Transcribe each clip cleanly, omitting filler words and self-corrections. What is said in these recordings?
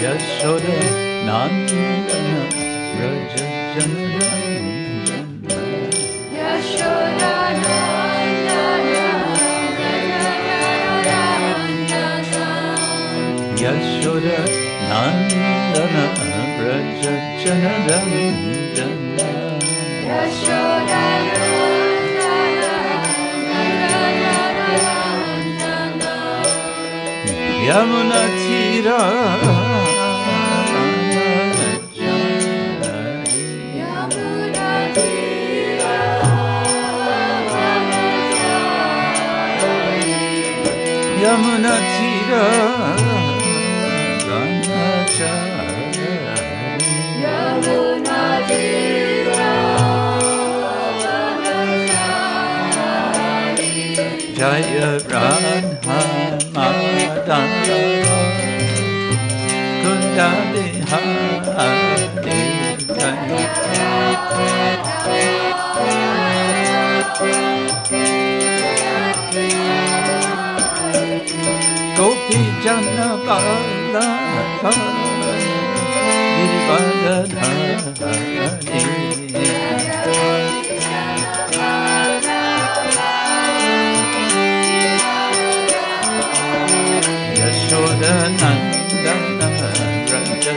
Yashoda Nandana Raja Janarana Yashoda Nandana Yashoda Nandana Raja Janarana Yashoda Nandana Yamuna Tira Yamuna Tira Ganachari Yamuna Tira Ganachari Jaya Radha Madhava Kundali Hari Gopi Jana Bala Girivardhari Yashoda Nandana Raja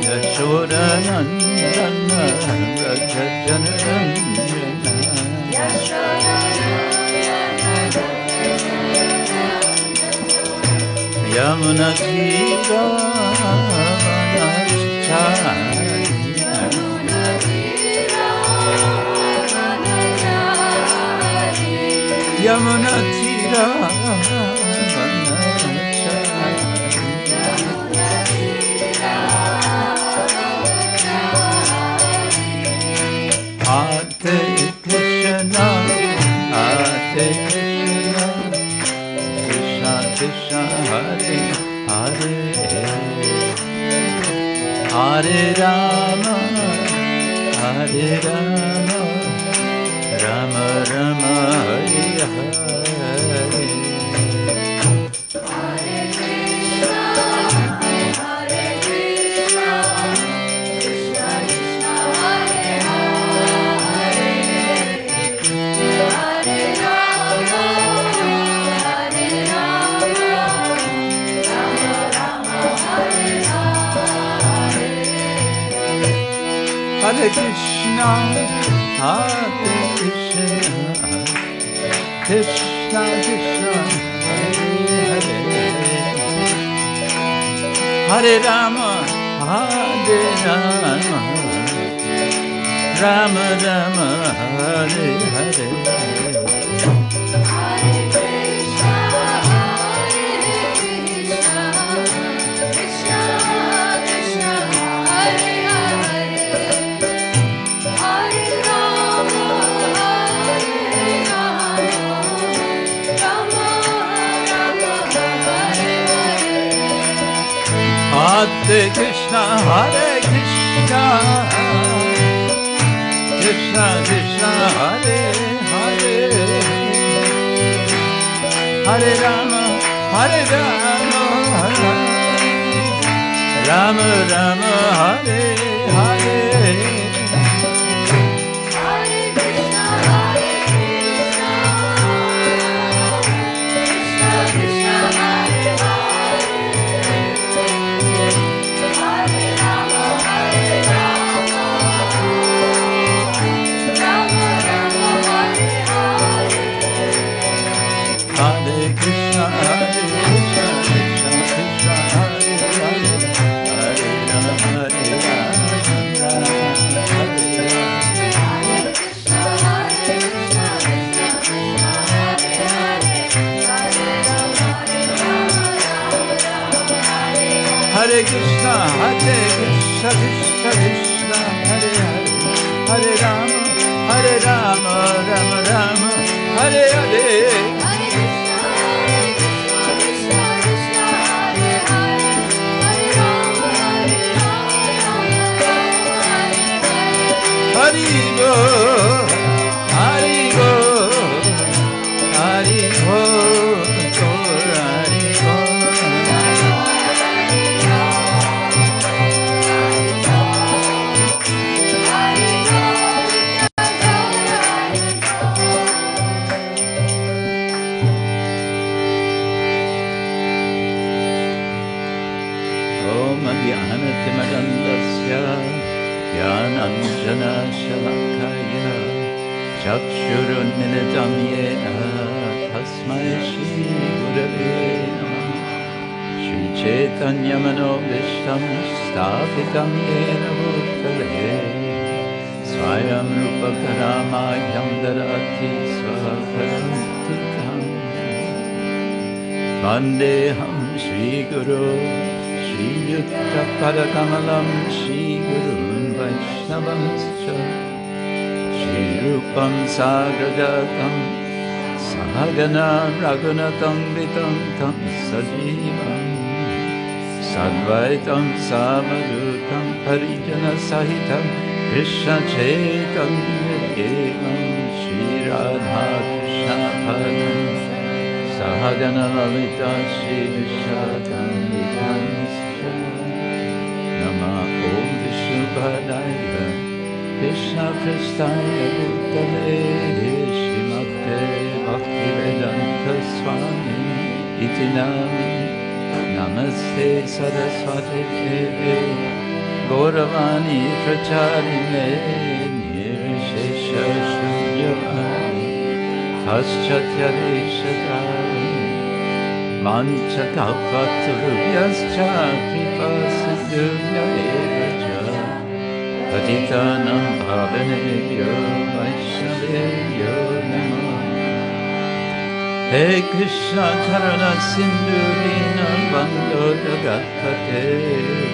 Yashoda Nandana Raja Yamuna Tira Vanachari Yamuna Tira Hare Krishna, Hare Krishna, Krishna Krishna, Hare Hare, Hare Rama, Hare Rama, Rama Rama, Hare Hare. Hare Krishna, Hare Krishna, Krishna Krishna, Hare Hare, Hare Rama, Hare Rama, Rama Rama, Hare Hare. Hare Krishna, Hare Krishna, Krishna Krishna, Hare Hare, Hare Rama, Hare Rama, Rama Rama, Hare Hare. Hare Krishna, Hare Krishna, Krishna Krishna, Hare Hare, Hare Rama, Rama Rama, Hare Hare. Sudana Shalakaya Chakshurunmilitam Yena Tasmai Shri Gurave Namah Shri Chaitanya Manobishtam Sthapitam Yena Bhutale Swayam Rupa Karamayam Darati Swakarantikam Vandeham Shri Guru Shri Yukta Padakamalam Shri Gurun Vaishnavanscha Shri Rupam Sagrajatam Sahagana Raghunatam Vitam Tam Sajivam Sadvaitam Savadutam Parijana Sahitam Krishna Chaitanya Devam Shri Radha Krishna Padam Sahagana Lalita Shri Vishakam Vitamscha Nama Om Vishnupadaya Krishna Prestaya Bhutale Śrīmad Bhakti-vedanta Swami Iti Nami Namaste Saraswati Deve Gauravani Pracharine Nirvishesha Shunyavani Paschatyadesh-Dharani Manchakalpatarubhyascha Kripa-sindhubhya eva cha Patitanam Pavanebhyo Vaishnavebhyo Namah He Krishna Karuna Sindhu Dinabandho Dagatpate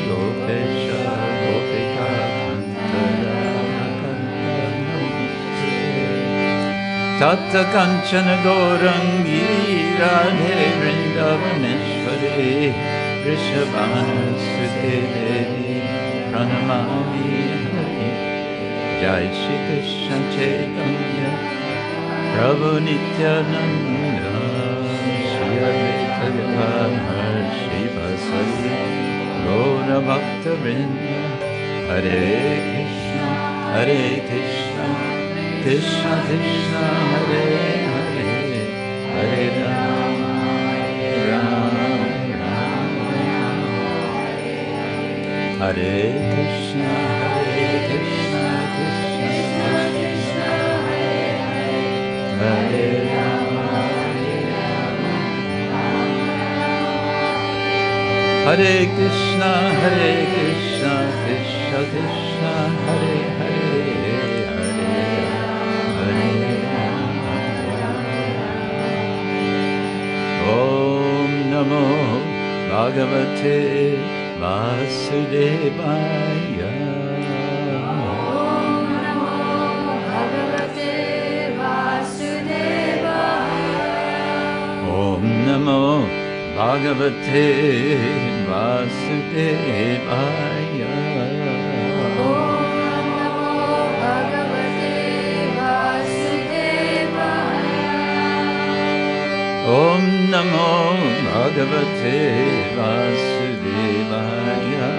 Gopesha Gopika Kantara Tata Kanchana Gaurangi Radhe Vrindavaneshwari Rishabhanusute Devi Pranamami Hari Jai Shri Krishna Chaitanya Prabhu Nityananda Shri Advaita Gadadhar Shri Vasari Gaura Bhakta Vrinda Hare Krishna Krishna Krishna Hare Hare Hare Rama Rama Rama Hare Krishna Krishna Krishna Hare Rama Hare Krishna Krishna Krishna Hare Hare Om Namo Bhagavate Vasudevaya Om Namo Bhagavate Vasudevaya Om Namo Bhagavate Vasudevaya Om Namo Bhagavate Vasudevaya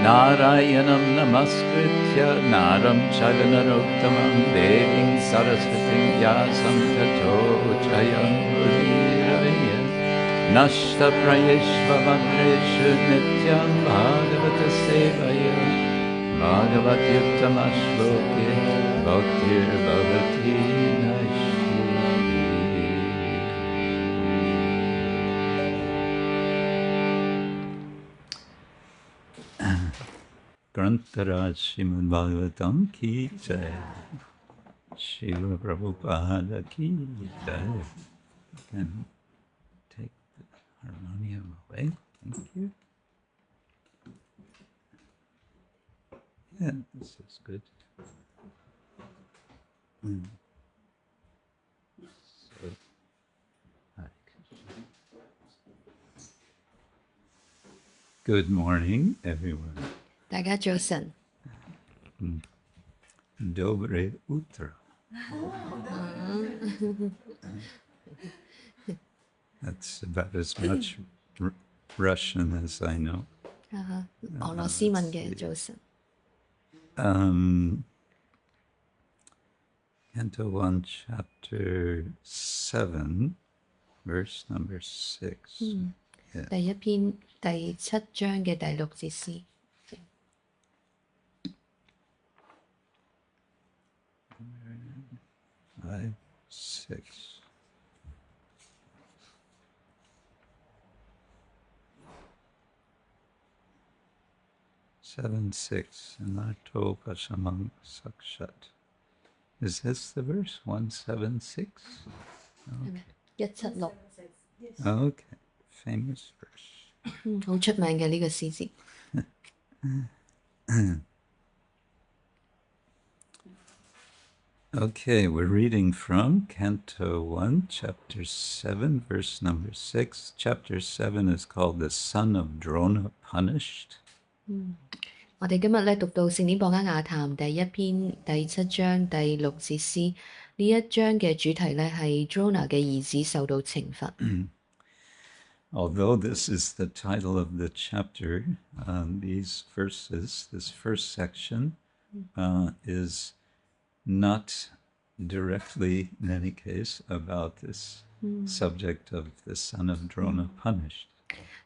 Narayanam Namaskritya Naram Chaganarottamam Devim Saraswatim Vyāsam Tato Jayam Udiraya Nashta Prayeshva Madreshu Nityam Bhagavata Sevaya Bhagavati Uttama Shloke Bhaktir Bhavati Nashti Grantaraj Śrīmad-Bhāgavatam ki jai Śrīla Prabhupada ki jai. You can take the harmonium away. Thank you. Yeah, this is good. So, good morning, everyone. 大家早晨。 Dobre utro. That's about as much Russian as I know. 俄羅斯文嘅早晨。 Canto 1, Chapter 7. verse number 6. Yeah. 第一篇第7章嘅第6節詩。5, 6. Seven, 6. Anarthopaśamaṁ sākṣāt. Is this the verse? 176? Okay. 176。Okay. Famous verse. 好出名嘅呢個詩節。Okay, we're reading from Canto 1, Chapter 7, verse number 6. Chapter 7 is called The Son of Drona Punished. 我哋今日咧讀到聖典博家雅談第一篇第7章第6節詩，呢一章嘅主題咧係 Drona 嘅兒子受到懲罰。Although this is the title of the chapter, these verses, this first section, is not directly, in any case, about this subject of the son of Drona punished.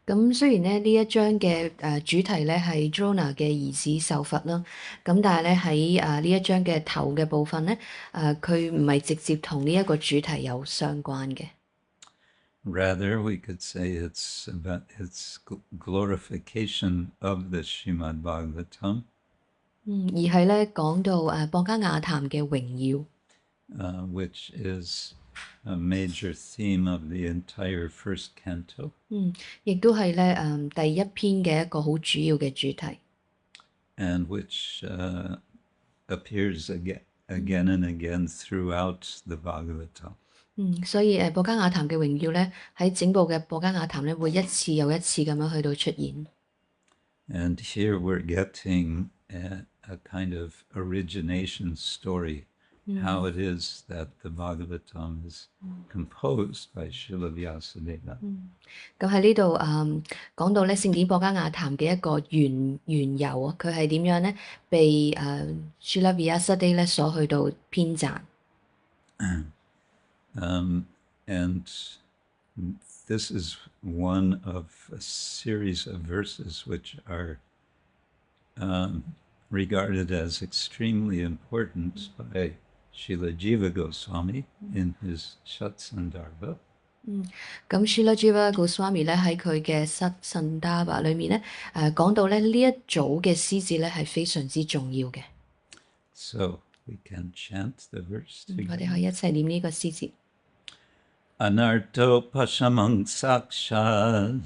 咁雖然咧呢一章嘅主題咧係 Drona 嘅兒子受罰啦，咁但係咧喺呢一章嘅頭嘅部分咧，佢唔係直接同呢一個主題有相關嘅。Rather, we could say it's about its glorification of the Śrīmad-Bhāgavatam. 而係咧講到博家雅談嘅榮耀。Which is a major theme of the entire first canto. 亦都係咧第一篇嘅一個好主要嘅主題。And which appears again and again throughout the Bhagavatam. 所以博家雅談嘅榮耀咧喺整部嘅博家雅談咧會一次又一次咁樣去到出現。And here we're getting a kind of origination story. How it is that the Bhagavatam is composed by Srila Vyāsadeva. 咁喺呢度講到咧聖典博家雅談嘅一個緣由啊，佢係點樣咧被Srila Vyāsadeva咧所去到編撰。And this is one of a series of verses which are regarded as extremely important by Srila Jiva Goswami in his Satsandarbha. 咁 Srila Jiva Goswami 咧喺佢嘅 Satsandarbha 裏面咧講到咧呢一組嘅詩節咧係非常之重要嘅。So we can chant the verse together. 我哋可以一齊念呢個詩節。anarthopaśamaṁ sākṣād.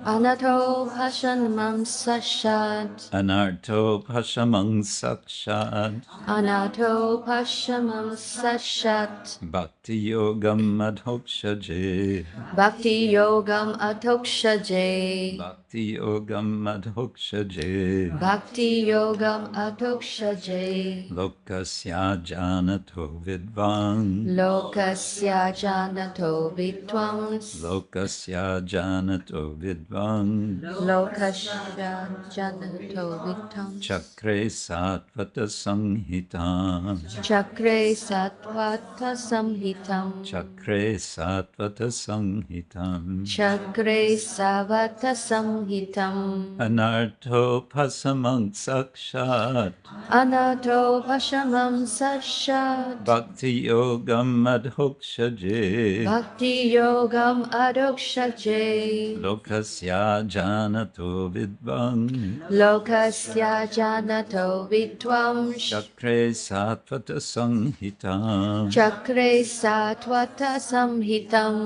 anarthopaśamaṁ sākṣād. anarthopaśamaṁ sākṣād. anarthopaśamaṁ sākṣād. bhakti-yogam adhokṣaje. bhakti-yogam adhokṣaje. bhakti-yogam adhokṣaje. bhakti-yogam adhokṣaje. lokasyājānato vidvān. lokasyājānato vidvāṁś. lokasyājānato vidvān. lokasyājānato vidvāṁś. cakre sātvata-saṁhitām. cakre sātvata-saṁhitām. cakre sātvata-saṁhitām. cakre sāvata-saṁhitām. anarthopaśamaṁ sākṣāt. anarthopaśamaṁ sākṣād. bhakti-yogam adhokṣaje. bhakti-yogam adhokṣaje. lokasyājānato vidvān. lokasyājānato vidvāṁś. cakre sātvata-saṁhitām. cakre sātvata-saṁhitām.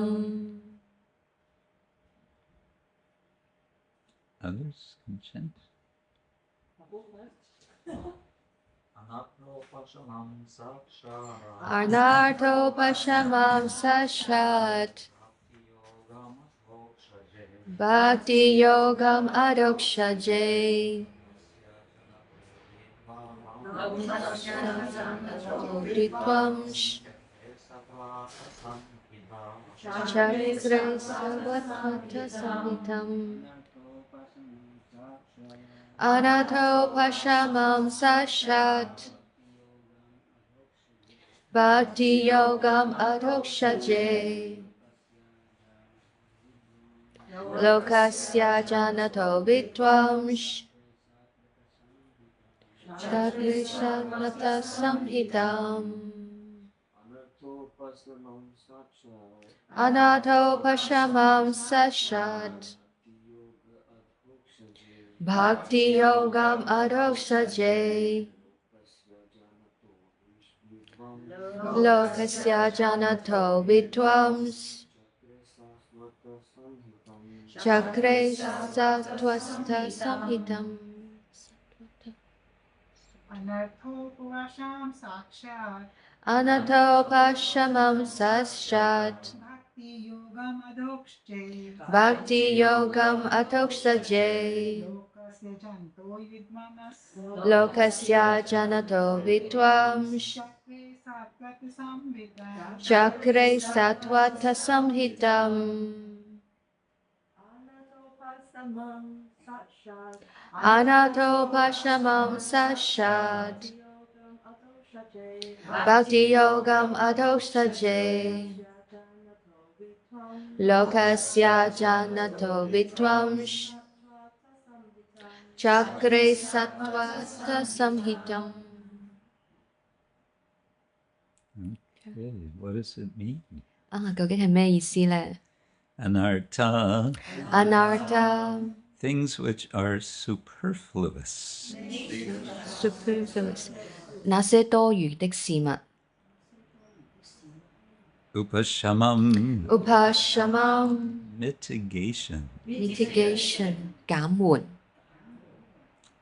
Others can chant. anarthopaśamaṁ sākṣāt. anarthopaśamaṁ sākṣāt. bhakti-yogam bhakti-yogam adhokṣaje. vidvāṁś. cakre sāvata-saṁhitām. anarthopaśamaṁ sākṣāt. bhakti-yogam adhokṣaje. lokasyājānato vidvāṁś cakre sātvata-saṁhitām anarthopaśamaṁ sākṣād bhakti-yogam adhokṣaje lokasyājānato vidvāṁś cakre sātvata-saṁhitām anarthopaśamaṁ sākṣāt anarthopaśamaṁ sākṣād bhakti-yogam adhokṣaje bhakti-yogam adhokṣaje lokasyājānato vidvāṁś lokasyājānato vidvāṁś cakre sātvata-saṁhitām cakre sātvata-saṁhitām anarthopaśamaṁ sākṣād bhakti-yogam adhokṣaje lokasyājānato vidvāṁś cakre sātvata-saṁhitām. Okay, what does it mean? 究竟係咩意思呢？ Anartha, anartha, things which are superfluous. superfluous, 那些多餘的事物。 Upaśamam, upaśamam, mitigation. mitigation, 減緩。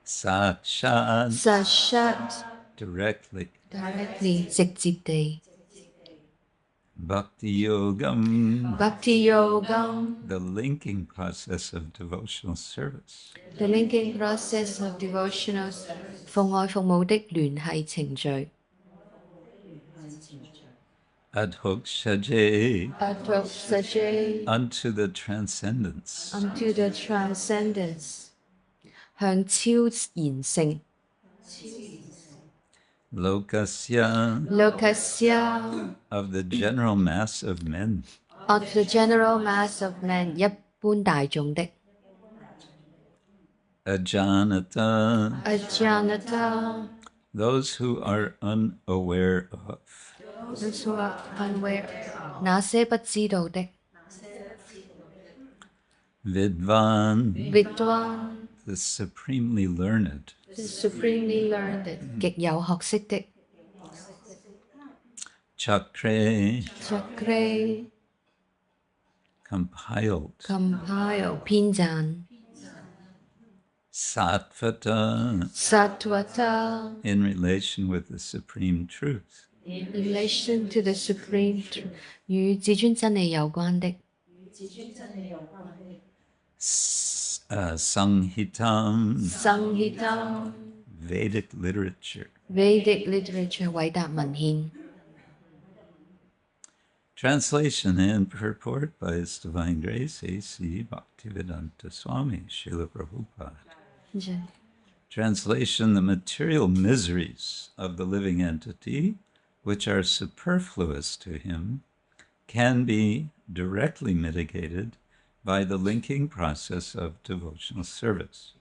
sākṣād, sākṣāt, directly. directly, 直接地。 bhakti-yogam, bhakti-yogam, the linking process of devotional service. the linking process of devotional, 奉愛服務的聯繫程序。 adhokṣaje, adhokṣaje, unto the transcendence. unto the transcendence, 向超然性。 lokasya, lokasya, of the general mass of men. of the general mass of men, 一般大眾的。 ajānataḥ, ajānataḥ, those who are unaware of. those who are unaware, 那些不知道的。 vidvān, vidvān, the supremely learned. the supremely learned, 極有學識的。 cakre, cakre, compiled. compile, 編撰。 sātvata, sātvata, in relation with the supreme truth. in relation to the supreme truth, 與至尊真理有關的。 sāṁhitām, sāṁhitām, Vedic literature. Vedic literature, 偉達文獻。 Translation and purport by His Divine Grace A.C. Bhaktivedanta Swami, Srila Prabhupada. Translation: the material miseries of the living entity, which are superfluous to him, can be directly mitigated by the linking process of devotional service.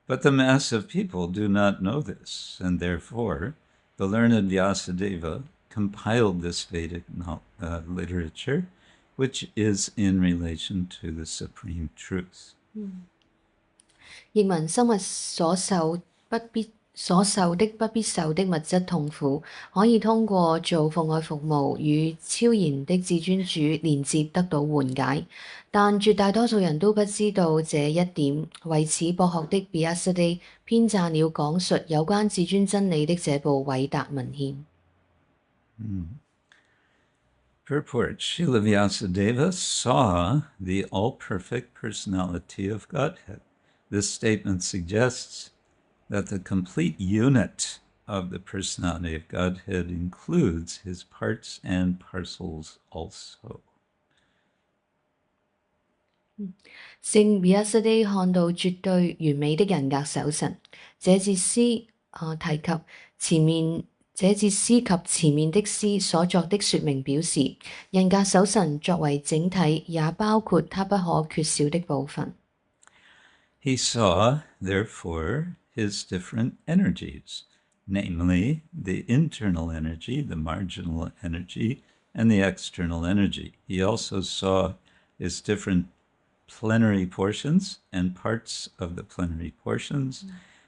But the mass of people do not know this, and therefore the learned Vyāsadeva compiled this Vedic literature, which is in relation to the supreme truth. 譯文生物所受的不必受的物質痛苦，可以通過做奉愛服務與超然的至尊主連接得到緩解，但絕大多數人都不知道這一點。為此，博學的 Vyāsadeva 編撰了講述有關至尊真理的這部偉大文獻。Purport: Srila Vyāsadeva saw the all-perfect personality of Godhead. This statement suggests that the complete unit of the personality of Godhead includes his parts and parcels also. 聖 Vyāsadeva 看到絕對完美的人格守神，這節詩提及前面這節詩及前面的詩所作的說明表示，人格守神作為整體，也包括他不可缺少的部分。He saw, therefore, his different energies, namely the internal energy, the marginal energy, and the external energy. He also saw his different plenary portions and parts of the plenary portions,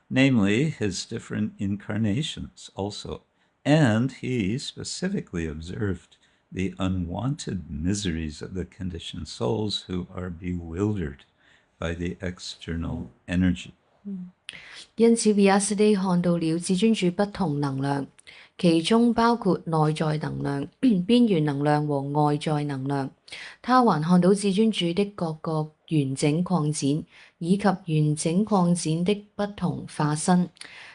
namely his different incarnations also. And he specifically observed the unwanted miseries of the conditioned souls who are bewildered by the external energy. 因此 Vyāsadeva 看到了至尊主不同能量，其中包括內在能量、邊緣能量和外在能量。他還看到至尊主的各個完整擴展，以及完整擴展的不同化身。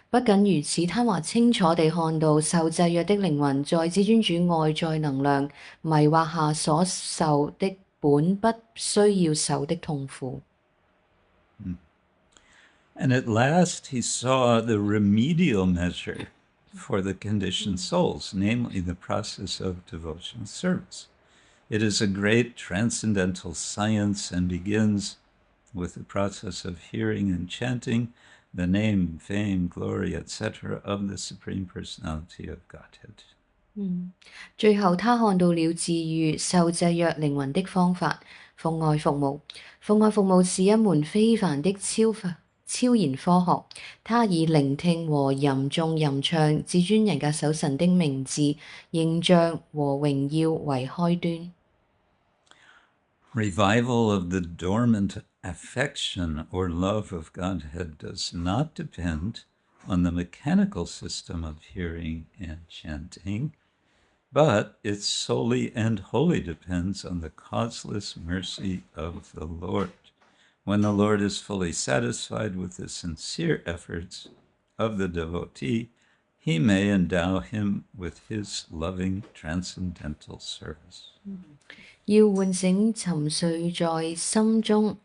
不僅如此，他還清楚地看到受制約的靈魂在至尊主外在能量迷惑下所受的本不需要受的痛苦。And at last he saw the remedial measure for the conditioned souls, namely the process of devotional service. It is a great transcendental science and begins with the process of hearing and chanting the name, fame, glory, etc. of the Supreme Personality of Godhead. 最後他看到了治癒受制約靈魂的方法，奉愛服務。奉愛服務是一門非凡的超然科學，他以聆聽和吟誦吟唱至尊人格守神的名字、形象和榮耀為開端。Revival of the dormant affection or love of Godhead does not depend on the mechanical system of hearing and chanting, but it solely and wholly depends on the causeless mercy of the Lord. When the Lord is fully satisfied with the sincere efforts of the devotee, he may endow him with his loving transcendental service. 要喚醒沉睡在心中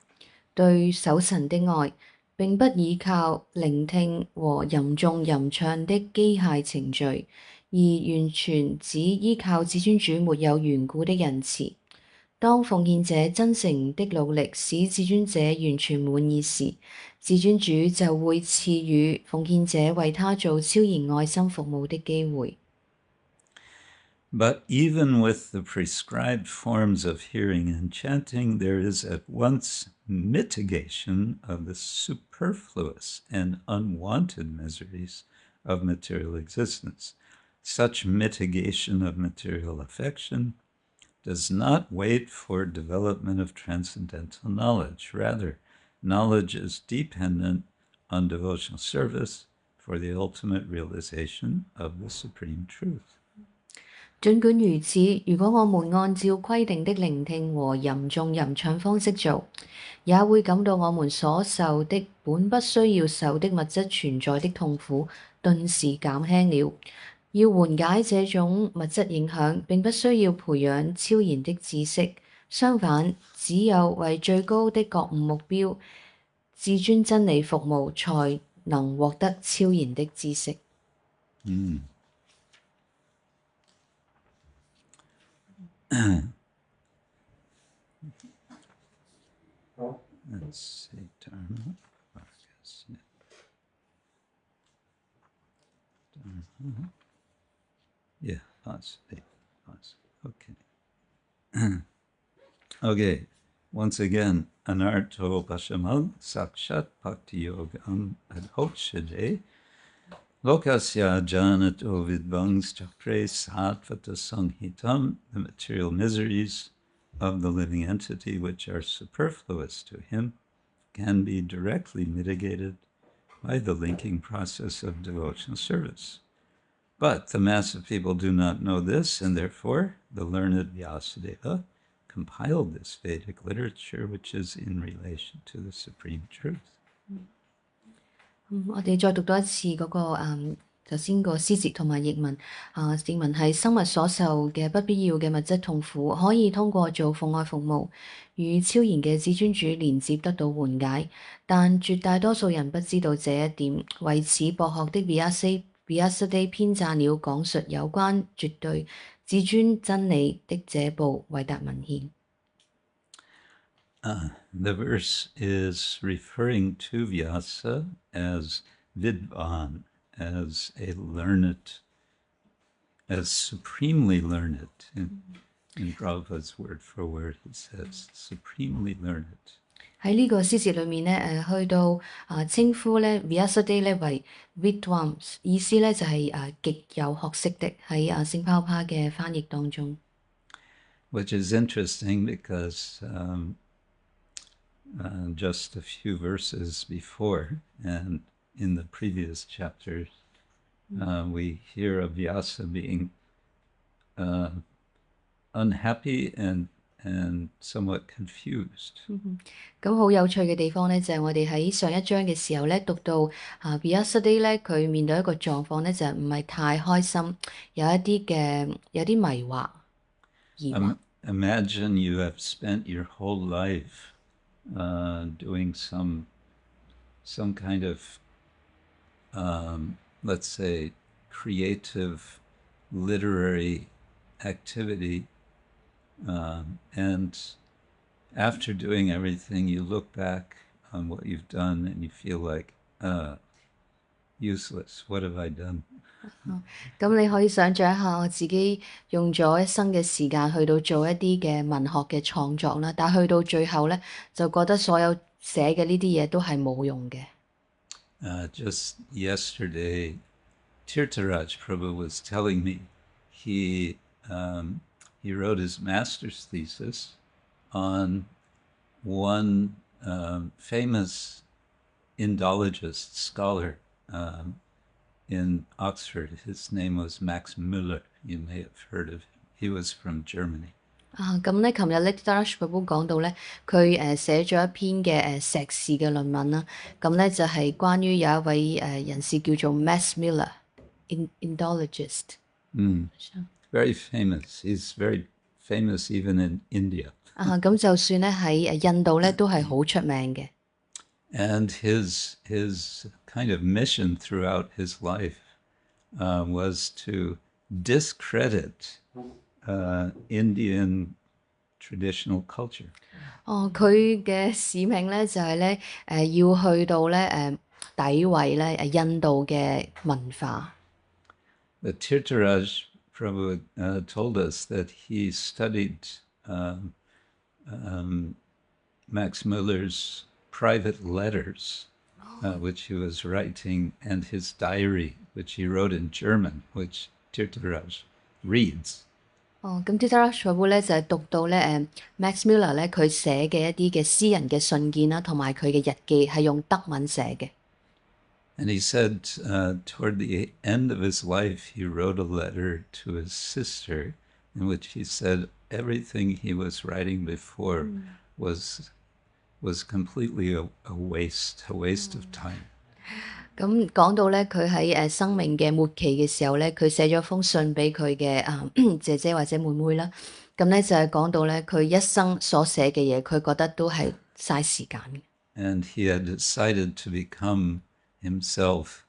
對守神的愛，並不依靠聆聽和吟誦吟唱的機械程序，而完全只依靠至尊主沒有緣故的仁慈。當奉獻者真誠的努力使至尊者完全滿意時，至尊主就會賜予奉獻者為他做超然愛心服務的機會。But even with the prescribed forms of hearing and chanting, there is at once mitigation of the superfluous and unwanted miseries of material existence. Such mitigation of material affection does not wait for development of transcendental knowledge. Rather, knowledge is dependent on devotional service for the ultimate realization of the supreme truth. 儘管如此，如果我們按照規定的聆聽和吟誦吟唱方式做，也會感到我們所受的本不需要受的物質存在的痛苦頓時減輕了。要緩解這種物質影響，並不需要培養超然的知識，相反，只有為最高的覺悟目標、至尊真理服務，才能獲得超然的知識。Let's see, Dharma. Yeah, Vyāsadeva. Okay. Okay, once again, anarthopaśamaṁ, sākṣāt bhakti-yogam adhokṣaje, lokasya ajānataḥ vidvāṁś cakre sātvata-saṁhitām, the material miseries of the living entity which are superfluous to him can be directly mitigated by the linking process of devotional service. But the mass of people do not know this, and therefore the learned Vyāsadeva compiled this Vedic literature which is in relation to the supreme truth. 我哋再讀多一次嗰個頭先個詩節同埋譯文。譯文係生物所受嘅不必要嘅物質痛苦，可以通過做奉愛服務與超然嘅至尊主連接得到緩解，但絕大多數人不知道這一點。為此，博學的 Vyāsadeva 編撰了講述有關絕對至尊真理的這部偉大文獻。The verse is referring to Vyasa as vidvān, as a learned, as supremely learned. In Prabhupada's word for word, it says supremely learned. 喺呢個詩節裏面咧，去到稱呼咧 Vyāsadeva 咧為 vidvāṁś， 意思咧就係極有學識的，喺聖泡泡嘅翻譯當中。Which is interesting because just a few verses before and in the previous chapters, we hear of Vyasa being unhappy and somewhat confused. 咁好有趣嘅地方咧，就係我哋喺上一章嘅時候咧，讀到Vyāsadeva 咧，佢面對一個狀況咧，就係唔係太開心，有啲迷惑、疑惑。Imagine you have spent your whole life doing some kind of, let's say, creative literary activity, and after doing everything, you look back on what you've done and you feel like, useless. What have I done? 咁你可以想像一下，我自己用咗一生嘅時間去到做一啲嘅文學嘅創作啦，但係去到最後咧，就覺得所有寫嘅呢啲嘢都係冇用嘅。Just yesterday, Tirtharaj Prabhu was telling me he wrote his master's thesis on one famous Indologist scholar in Oxford. His name was Max Müller. You may have heard of him. He was from Germany. 咁咧，琴日咧 Tirtharaj Prabhu 講到咧，佢寫咗一篇嘅碩士嘅論文啦。咁咧就係關於有一位人士叫做 Max Müller，Indologist。Very famous. He's very famous even in India. 咁就算咧喺印度咧都係好出名嘅。And his kind of mission throughout his life was to discredit Indian traditional culture. 佢嘅使命咧就係咧要去到咧詆毀咧印度嘅文化。But Tirtharaj Prabhu told us that he studied Max Müller's private letters, which he was writing, and his diary, which he wrote in German, which Tirtharaj reads. 咁 Tirtharaj Prabhu 咧就係讀到咧Max Müller 咧佢寫嘅一啲嘅私人嘅信件啦，同埋佢嘅日記係用德文寫嘅。And he said toward the end of his life, he wrote a letter to his sister in which he said everything he was writing before was completely a waste of time. 咁講到咧，佢喺生命嘅末期嘅時候咧，佢寫咗封信俾佢嘅姐姐或者妹妹啦。咁咧就係講到咧，佢一生所寫嘅嘢，佢覺得都係嘥時間嘅。And he had decided to become himself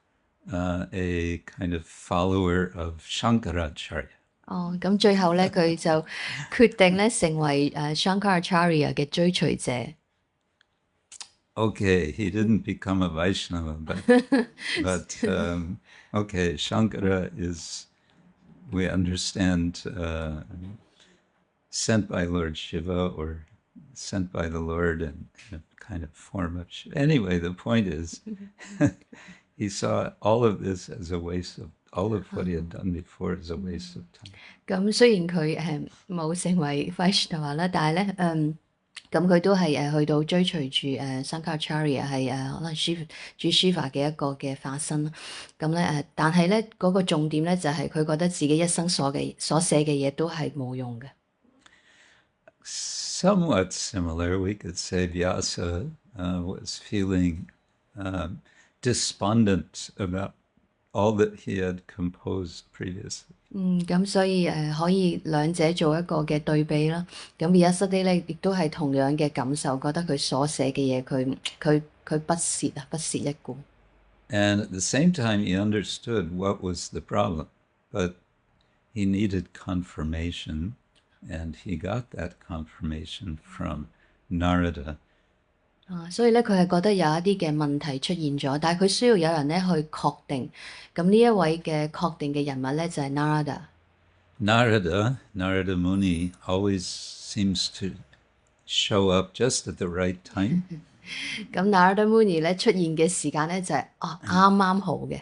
a kind of follower of Shankaracharya. 咁最後咧，佢就決定咧成為Shankaracharya 嘅追隨者。Okay, he didn't become a Vaishnava, but okay, Shankara is, we understand, sent by Lord Shiva or sent by the Lord in a kind of form of Shiva. Anyway, the point is, he saw all of this as a waste of, all of what he had done before as a waste of time. 咁雖然佢冇成為 Vaishnava 啦，但係咧咁佢都係去到追隨住Shankaracharya 係可能主 Shiva 嘅一個嘅化身啦。咁咧但係咧嗰個重點咧就係佢覺得自己一生所寫嘅嘢都係冇用嘅。Somewhat similar, we could say Vyasa was feeling despondent about all that he had composed previously. 咁所以可以兩者做一個嘅對比啦。咁Vyāsadeva咧亦都係同樣嘅感受，覺得佢所寫嘅嘢佢不屑一顧。And at the same time, he understood what was the problem, but he needed confirmation, and he got that confirmation from Narada. 所以咧，佢係覺得有一啲嘅問題出現咗，但係佢需要有人咧去確定。咁呢一位嘅確定嘅人物咧就係 Narada。Narada Muni always seems to show up just at the right time. 咁 Narada Muni 咧出現嘅時間咧就係啱啱好嘅。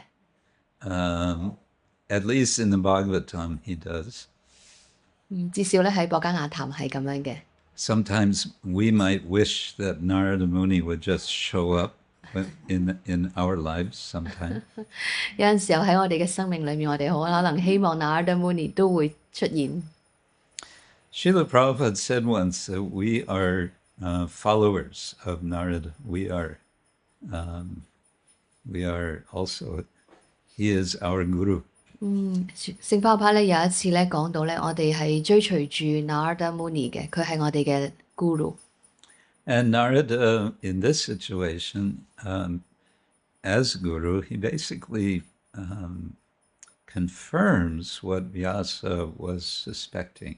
At least in the Bhāgavatam he does. 至少咧喺《博伽亞談》係咁樣嘅。Sometimes we might wish that Narada Muni would just show up in our lives sometime. 有陣時候喺我哋嘅生命裏面，我哋好可能希望 Narada Muni 都會出現。Srila Prabhupada said once that we are followers of Narada. We are also, he is our guru. 聖巴帕咧有一次咧講到咧，我哋係追隨住 Narada Muni 嘅，佢係我哋嘅 guru。And Narada, in this situation, as guru, he basically confirms what Vyasa was suspecting.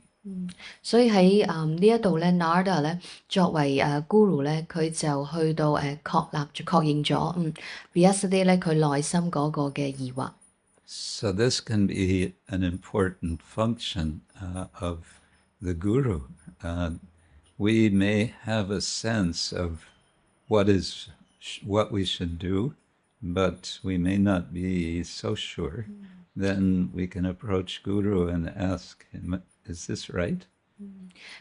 所以喺呢一度咧 ，Narada 咧作為guru 咧，佢就去到確認咗Vyāsadeva 咧佢內心嗰個嘅疑惑。So this can be an important function of the guru. We may have a sense of what we should do, but we may not be so sure. Then we can approach guru and ask him, is this right?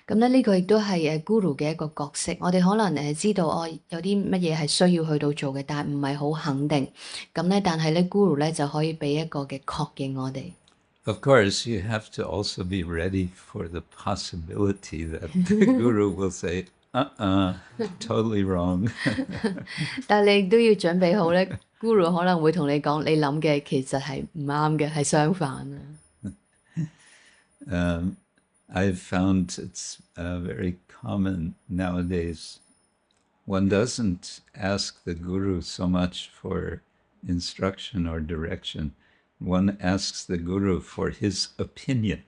咁咧呢個亦都係guru 嘅一個角色。我哋可能知道有啲乜嘢係需要去到做嘅，但係唔係好肯定。咁咧，但係咧 guru 咧就可以俾一個嘅確認我哋。Of course, you have to also be ready for the possibility that the guru will say, totally wrong. 但係你都要準備好咧，guru 可能會同你講，你諗嘅其實係唔啱嘅，係相反啊。I've found it's very common nowadays. One doesn't ask the guru so much for instruction or direction. One asks the guru for his opinion.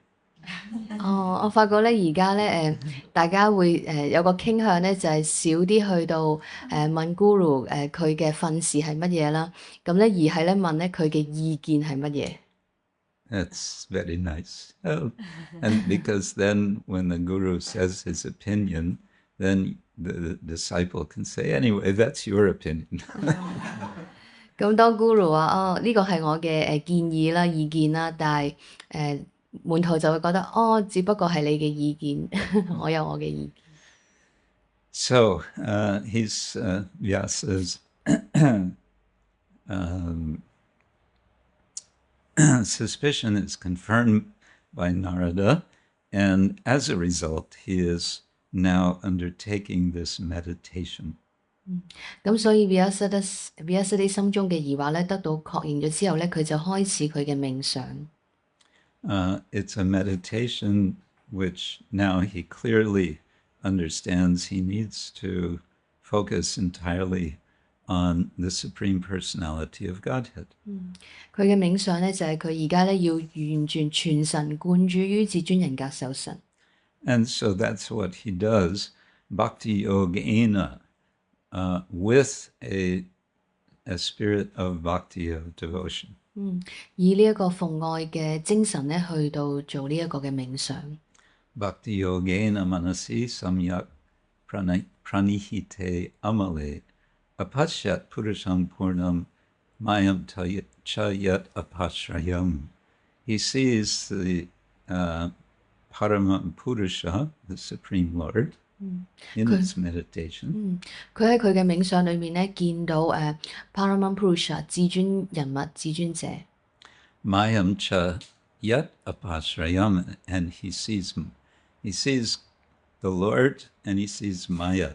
我發覺咧而家咧大家會有個傾向咧，就係少啲去到問 guru 佢嘅訓示係乜嘢啦，咁咧而係咧問咧佢嘅意見係乜嘢。That's very nice. And because then when the guru says his opinion, then the disciple can say, anyway, that's your opinion. 咁當 guru 話呢個係我嘅建議啦、意見啦，但係門徒就會覺得只不過係你嘅意見，我有我嘅意見。So he's Vyasa's suspicion is confirmed by Narada, and as a result, he is now undertaking this meditation. 咁所以 Vyāsadeva 心中嘅疑惑咧得到確認咗之後咧，佢就開始佢嘅冥想。It's a meditation which now he clearly understands he needs to focus entirely on the Supreme Personality of Godhead. 佢嘅冥想咧就係佢而家咧要完全全神貫注於至尊人格受神。And so that's what he does, bhakti-yogam, with a spirit of bhakti, of devotion. 以呢一個奉愛嘅精神咧去到做呢一個嘅冥想。Bhakti-yogena manasi samyak pranihite amale apashyat purusham purnam mayam chayat apashrayam. He sees the Paramam Purusha, the Supreme Lord, in his meditation. 佢喺佢嘅冥想裏面咧見到Paramam Purusha 至尊人物、至尊者。Mayam cha yat apashrayam, and he sees the Lord and he sees Maya.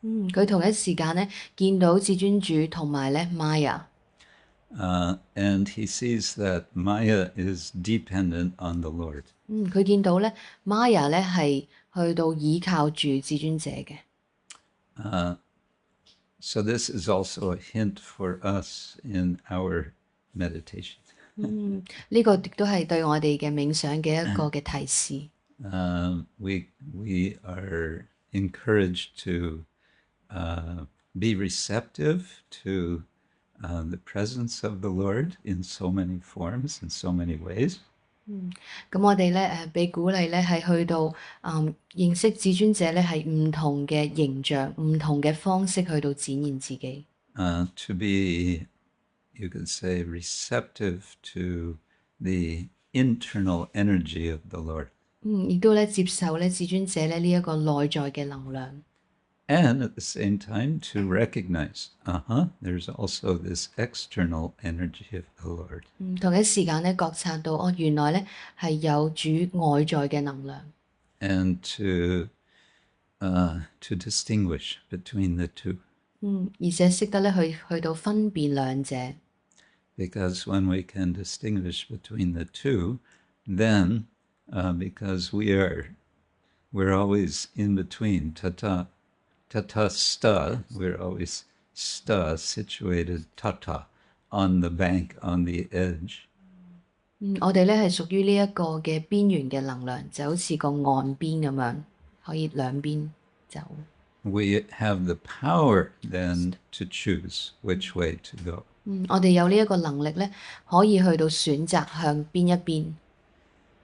佢同一時間咧見到至尊主同埋咧 Maya。And he sees that Maya is dependent on the Lord. 佢見到咧 Maya 咧係去到倚靠住至尊者嘅。So this is also a hint for us in our meditation. 呢個亦都係對我哋嘅冥想嘅一個嘅提示。We are encouraged to be receptive to the presence of the Lord in so many forms, in so many ways. 咁我哋咧被鼓勵咧係去到認識至尊者咧係唔同嘅形象、唔同嘅方式去到展現自己。To be, you could say, receptive to the internal energy of the Lord. 亦都咧接受咧至尊者咧呢一個內在嘅能量。And at the same time to recognize, there's also this external energy of the Lord. 同一時間咧覺察到原來咧係有主外在嘅能量。And to distinguish between the two. 而且識得咧去到分辨兩者。Because when we can distinguish between the two, then because we're always in between, tata sta, we're always sta, situated tata, on the bank, on the edge. 我哋咧係屬於呢一個嘅邊緣嘅能量，就好似個岸邊咁樣，可以兩邊走。We have the power then to choose which way to go. 我哋有呢一個能力咧，可以去到選擇向邊一邊。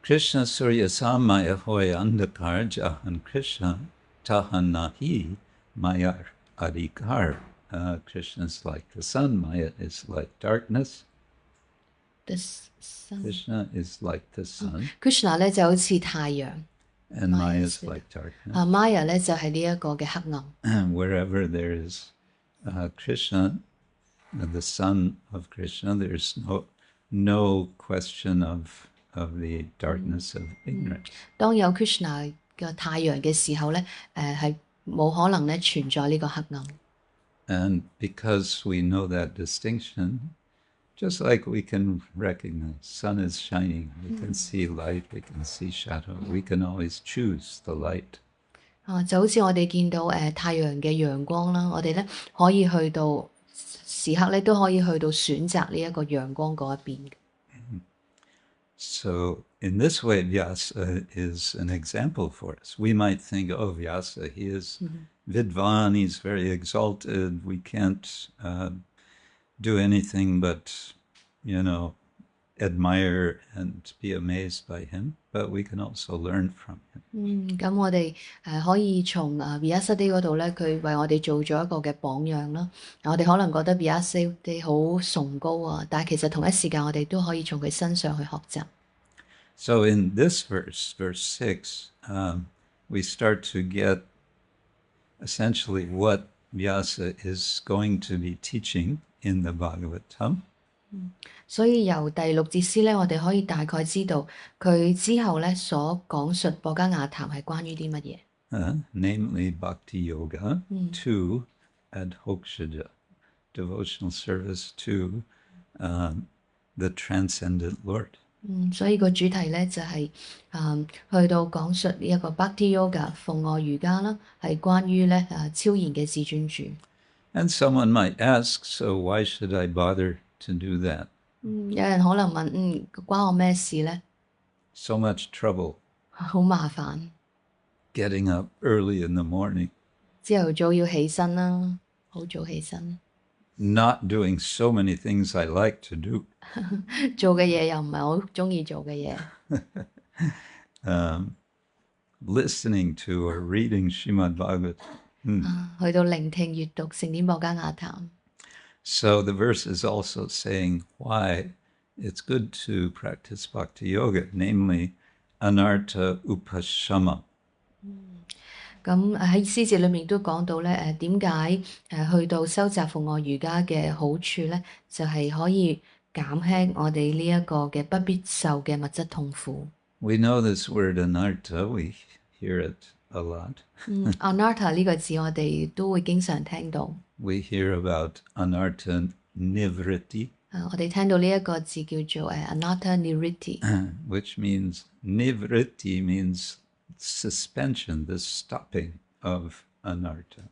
Krishna Surya Samaya Hoy Andakar Jahan Krishna Tahan Nahi Maya Adhikar. Krishna is like the sun, Maya is like darkness. The sun. Krishna is like the sun. Krishna 咧就好似太陽 And Maya is like darkness. Maya 咧就係呢一個嘅黑暗。And wherever there is Krishna, the son of Krishna, there's no question of the darkness of ignorance. 當有 Krishna 嘅太陽嘅時候咧，係冇可能咧存在呢個黑暗。And because we know that distinction, just like we can recognize sun is shining, we can see light, we can see shadow, we can always choose the light. 就好似我哋見到太陽嘅陽光啦，我哋咧可以去到時刻咧都可以去到選擇呢一個陽光嗰一邊。So in this way, Vyasa is an example for us. We might think, oh, Vyasa, he is vidvān, he's very exalted, we can't do anything but, admire and be amazed by him, but we can also learn from him. 咁我哋可以從Vyāsadeva嗰度咧，佢為我哋做咗一個嘅榜樣啦。我哋可能覺得Vyāsadeva好崇高啊，但係其實同一時間我哋都可以從佢身上去學習。So in this verse 6, we start to get essentially what Vyasa is going to be teaching in the Bhāgavatam. 所以由第6節詩咧，我哋可以大概知道佢之後咧所講述《般若談》係關於啲乜嘢。Namely bhakti-yoga to adhokṣaje, devotional service to the Transcendent Lord. 所以個主題咧就係去到講述呢一個 bhakti-yoga 奉愛瑜伽啦，係關於咧超然嘅至尊主。And someone might ask, so why should I bother to do that? 有人可能問，關我咩事咧？ So much trouble. 好麻煩。Getting up early in the morning. 朝頭早要起身啦，好早起身。Not doing so many things I like to do. 做嘅嘢又唔係好鍾意做嘅嘢。Listening to or reading Śrīmad-Bhāgavatam. 去到聆聽閱讀聖典般若談。So the verse is also saying why it's good to practice bhakti-yoga, namely anarthopaśamaṁ. 咁喺詩節裏面都講到咧，點解去到修習奉愛瑜伽嘅好處咧，就係可以減輕我哋呢一個嘅不必受嘅物質痛苦。We know this word anartha, we hear it a lot. Anartha 呢個字我哋都會經常聽到。We hear about anartha nivritti. 我哋聽到呢一個字叫做anartha nivritti. Which means nivritti means suspension, the stopping of anartha.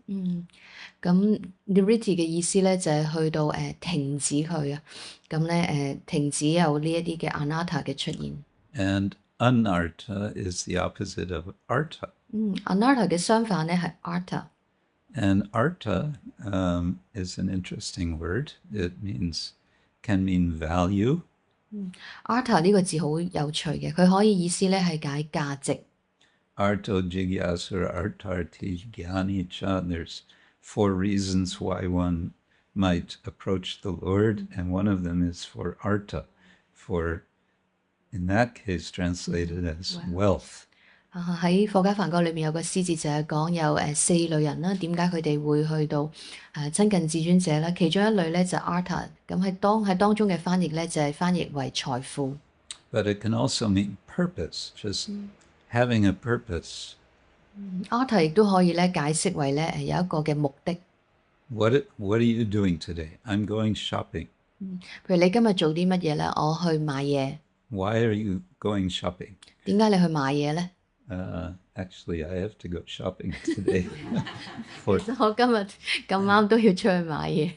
咁 niriti 嘅意思咧就係去到停止佢啊，咁咧停止有呢一啲嘅 anartha 嘅出現。And anartha is the opposite of artha. anartha 嘅相反咧係 artha。 And artha is an interesting word. It can mean value. artha 呢個字好有趣嘅，佢可以意思咧係解價值。Arto jigyasura artarti jnani cha. There's 4 reasons why one might approach the Lord, and one of them is for artha, for, in that case, translated as wealth. 喺課家梵歌裏面有個詩節就係講有4類人啦，點解佢哋會去到親近至尊者啦？其中一類咧就 artha， 咁喺當中嘅翻譯咧就係翻譯為財富。But it can also mean purpose, just having a purpose. artha 亦都可以咧解釋為咧有一個嘅目的。What are you doing today? I'm going shopping. 譬如你今日做啲乜嘢咧？我去買嘢。Why are you going shopping? 點解你去買嘢咧？ Actually, I have to go shopping today. 其實我今日咁啱都要出去買嘢。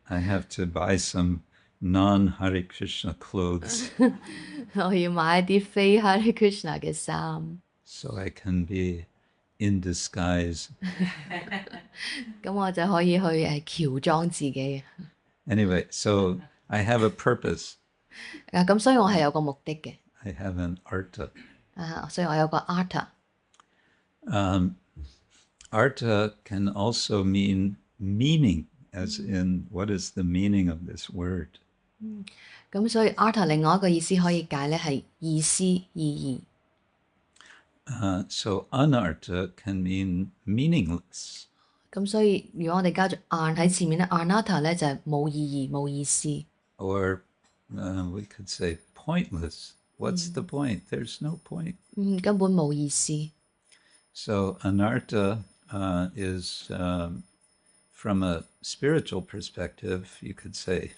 I have to buy some non-Hare Krishna clothes 我要買一啲非 Hare Krishna 嘅衫， so I can be in disguise. 咁我就可以去喬裝自己。 Anyway, so I have a purpose. 咁所以我係有個目的嘅。 I have an artha. 所以我有個 artha。 Artha can also mean meaning, as in what is the meaning of this word? 咁所以 artha 另外一個意思可以解咧係意思意義。 So anartha can mean meaningless. 咁所以如果我哋加咗 an 喺前面咧 anartha 咧就係冇意義冇意思。 Or we could say pointless. What's the point? There's no point. 根本冇意思。 So anartha is, from a spiritual perspective, you could say,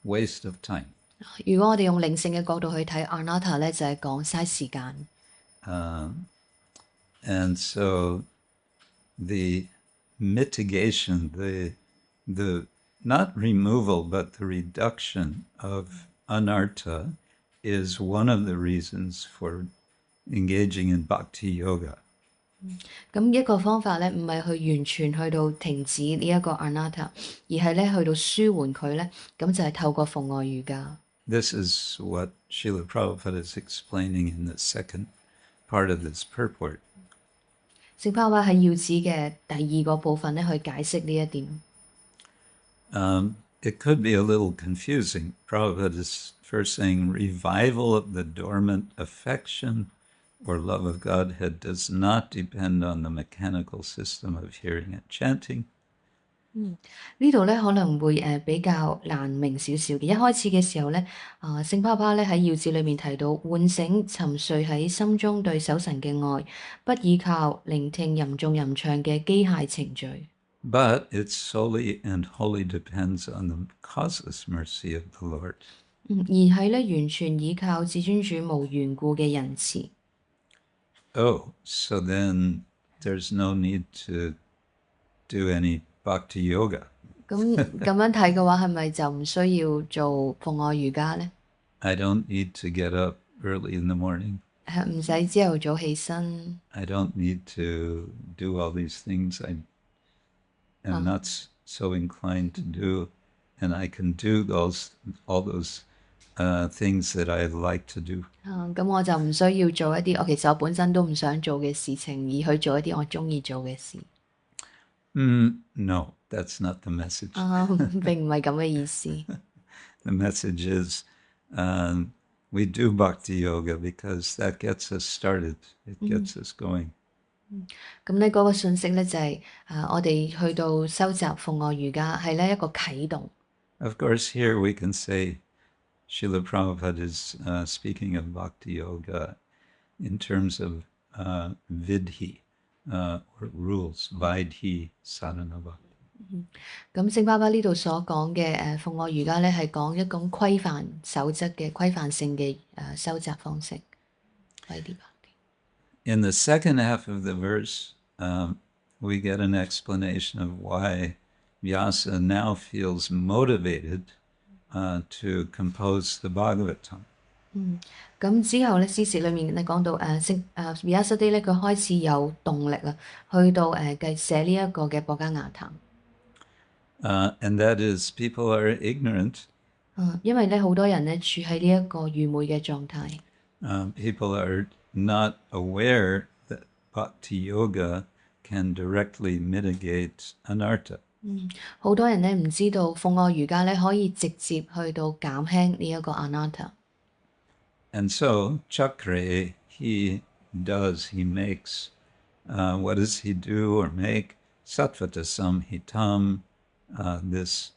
waste of time. 如果我哋用靈性嘅角度去睇 anartha 咧，就係講嘥時間。 And so the mitigation, the not removal, but the reduction of anartha is one of the reasons for engaging in bhakti-yoga. 咁一個方法咧，唔係去完全去到停止呢一個 anartha， 而係咧去到舒緩佢咧，咁就係透過奉愛瑜伽。 This is what Srila Prabhupada is explaining in the second part of this purport. 聖巴巴喺要旨嘅第2個部分咧，去解釋呢一點。 It could be a little confusing. Prabhupada is first saying revival of the dormant affection or love of Godhead does not depend on the mechanical system of hearing and chanting. 呢度咧可能會比較難明少少嘅。一開始嘅時候咧，聖巴巴咧喺要旨裏面提到喚醒沉睡喺心中對守神嘅愛，不依靠聆聽吟誦吟唱嘅機械程序。 But it solely and wholly depends on the causeless mercy of the Lord. 而係咧完全依靠至尊主無緣故嘅仁慈。 Oh, so then there's no need to do any bhakti yoga. 咁樣睇嘅話，係咪就唔需要做奉愛瑜伽咧？ I don't need to get up early in the morning. 唔使朝頭早起身。 I don't need to do all these things I am not so inclined to do, and I can do all those things that I like to do. 咁我就唔需要做一啲其實我本身都唔想做嘅事情，而去做一啲我中意做嘅事。 No, that's not the message. 並唔係咁嘅意思。 The message is we do bhakti yoga because that gets us started. It gets us going. 咁咧嗰個信息咧就係我哋去到修習奉愛瑜伽係咧一個啟動。 Of course, here we can say Srila Prabhupada is speaking of bhakti yoga in terms of vidhi, or rules, vaidhi sadhana bhakti. 咁聖巴巴呢度所講嘅奉愛瑜伽咧係講一種規範守則嘅規範性嘅修習方式。In the second half of the verse, we get an explanation of why Vyasa now feels motivated to compose the Bhagavatam. 咁之後咧，詩詞裏面咧講到Vyāsadeva 咧，佢開始有動力啊，去到寫呢一個嘅博伽亞談。And that is, people are ignorant. 因為咧好多人咧處喺呢一個愚昧嘅狀態。People are not aware that bhakti-yoga can directly mitigate anartha. 好多人咧唔知道奉愛瑜伽咧可以直接去到減輕呢一個 anartha。And so, cakre, he makes, what does he do or make? Sātvata-saṁhitām, this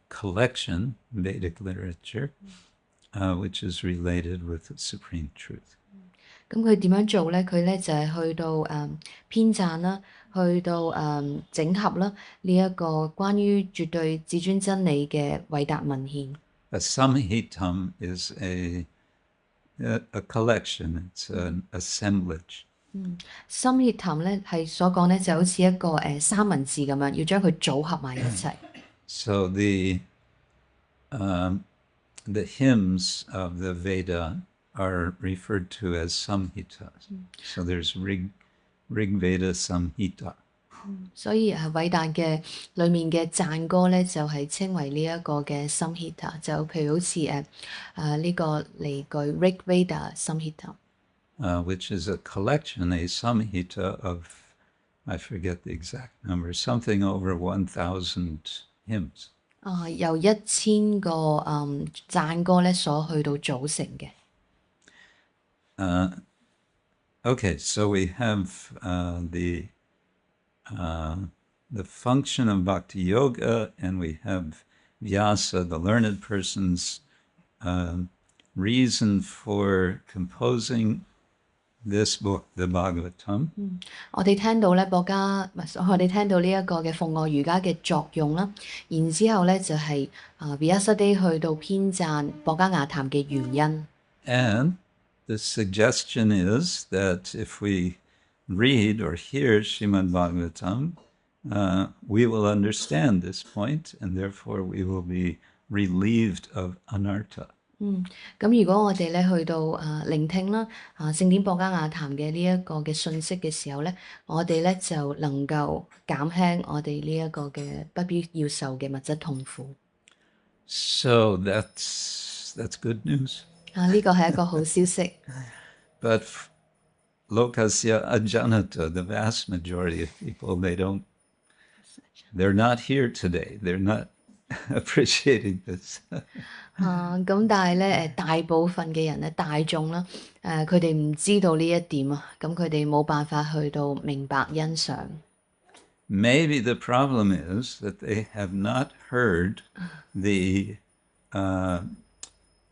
collection, Vedic literature, which is related with the supreme truth. 咁佢點樣做咧？佢咧就係去到編撰啦，去到整合啦呢一個關於絕對至尊真理嘅偉大文獻。Saṁhitām is a collection, it's an assemblage. 心血談咧係所講咧就好似一個三文治咁樣，要將佢組合埋一齊。So the hymns of the Veda are referred to as samhitas. So there's Rig Veda Samhita. 所以偉大嘅裏面嘅讚歌咧就係稱為呢一個嘅心血塔，就譬如好似呢個例句 Rig Veda Samhita。Which is a collection, a samhita of, I forget the exact number, something over 1,000 hymns. 由1000個讚歌咧所去到組成嘅。Okay, so we have the function of bhakti yoga, and we have Vyasa, the learned person's reason for composing this book, the Bhagavatam. 我哋聽到咧我哋聽到呢一個嘅奉愛瑜伽嘅作用啦，然之後咧就係Vyāsadeva 去到編撰博伽亞談嘅原因。And the suggestion is that if we read or hear Śrīmad-Bhāgavatam, we will understand this point, and therefore we will be relieved of anartha. 咁如果我哋咧去到聆聽啦聖典博伽亞談嘅呢一個嘅信息嘅時候咧，我哋咧就能夠減輕我哋呢一個嘅不必要受嘅物質痛苦。So that's good news. 呢個係一個好消息。But lokasya ajānataḥ, the vast majority of people, they're not here today. They're not appreciating this. 咁但係咧大部分嘅人咧大眾啦佢哋唔知道呢一點啊，咁佢哋冇辦法去到明白欣賞。Maybe the problem is that they have not heard the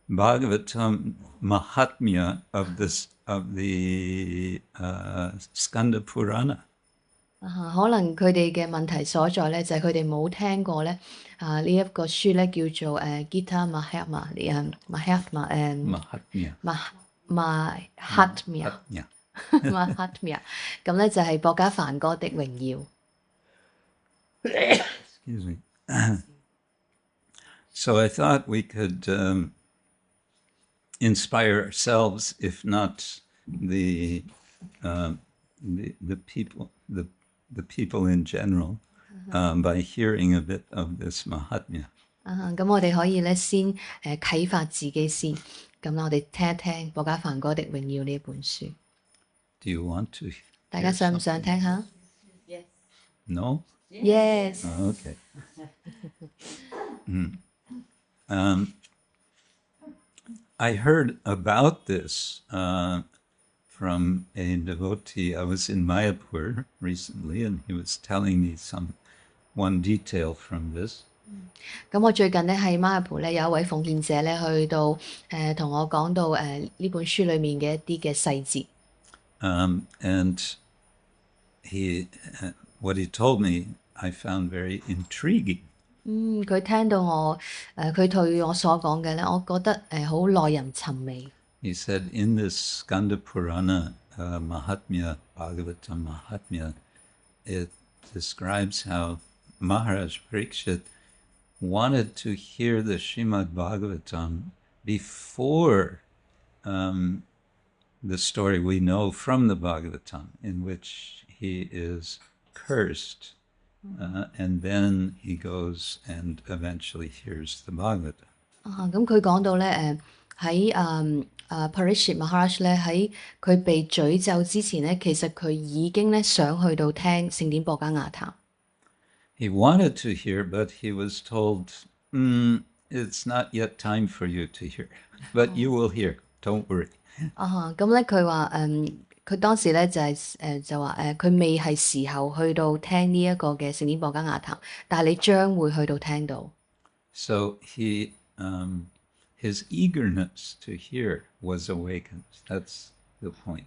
Bhagavatam Mahatmya of the Skanda Purana. 可能佢哋嘅問題所在咧，就係佢哋冇聽過咧呢一個書咧叫做Gita Mahatmya Mahatmya 咁咧就係博伽梵歌的榮耀。Excuse me. So I thought we could inspire ourselves, if not the people in general, by hearing a bit of this Mahatmya. 咁我哋可以咧先啟發自己先，咁我哋聽一聽博伽梵歌的榮耀呢一本書。Do you want to? 大家想唔想聽下 Yes. No?？Yes。Okay. I heard about this from a devotee. I was in Mayapur recently, and he was telling me one detail from this. 咁我最近咧喺馬來普咧有一位奉獻者咧去到同我講到呢本書裡面嘅一啲嘅細節。And what he told me, I found very intriguing. 佢聽到佢對我所講嘅咧，我覺得好耐人尋味。He said in this Skanda Purana Mahatmya, Bhagavatam Mahatmya, it describes how Maharaj Parikshit wanted to hear the Śrīmad-Bhāgavatam before the story we know from the Bhagavatam, in which he is cursed, and then he goes and eventually hears the Bhagavatam. 咁佢講到咧喺Parikshit Maharaj 咧喺佢被詛咒之前咧，其實佢已經咧想去到聽聖典播加亞談。He wanted to hear, but he was told, it's not yet time for you to hear, but you will hear, don't worry. 咁咧佢話佢當時咧就係就話佢未係時候去到聽呢一個嘅聖典播加亞談，但係你將會去到聽到。So his eagerness to hear was awakened. That's the point.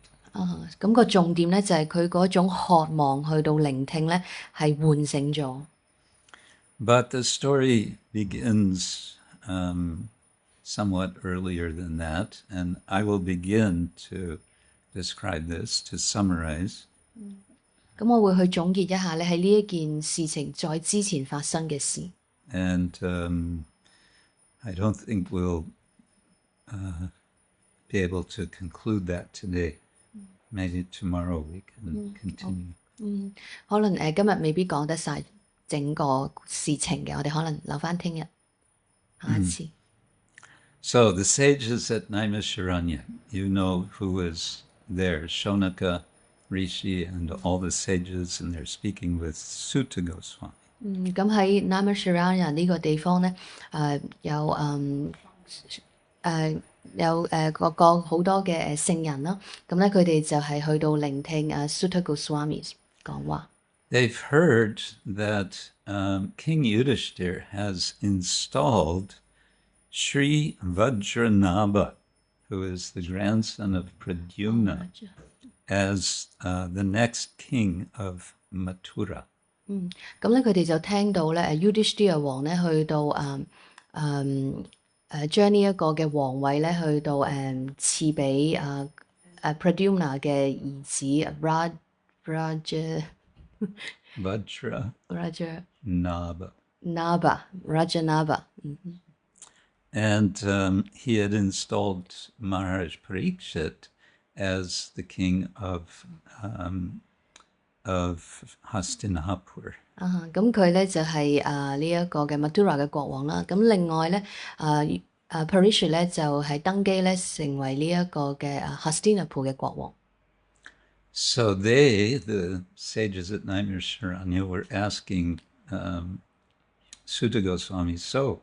咁個重點咧就係佢嗰種渴望去到聆聽咧係喚醒咗。But the story begins somewhat earlier than that, and I will begin to describe this, to summarize. 咁我會去總結一下咧喺呢一件事情在之前發生嘅事。And I don't think we'll be able to conclude that today. Maybe tomorrow we can continue. 可能今日未必講得晒整個事情嘅，我哋可能留返聽日下一次。So the sages at Naimisharanya, you know who was there, Shonaka Rishi and all the sages, and they're speaking with Sutta Goswami. 咁喺 Naimisharanya 呢個地方咧，有個好多嘅聖人啦，咁咧佢哋就係去到聆聽Sutta Goswami 講話。They've heard that King Yudhishthir has installed Sri Vajranabha, who is the grandson of Pradyumna, as the next king of Mathura. 咁咧佢哋就聽到咧Yudhishthira 王咧去到將呢一個嘅皇位咧去到賜俾Pradyumna 嘅兒子 Rajanabha. And he had installed Maharaj Parikshit as the king of Hastinapur. 咁佢咧就係呢一個嘅 Mathura 嘅國王啦。咁另外咧Parikshit 咧就係登基咧成為呢一個嘅Hastinapur 嘅國王。So they, the sages at Naimisharanya, were asking Sutta Goswami, so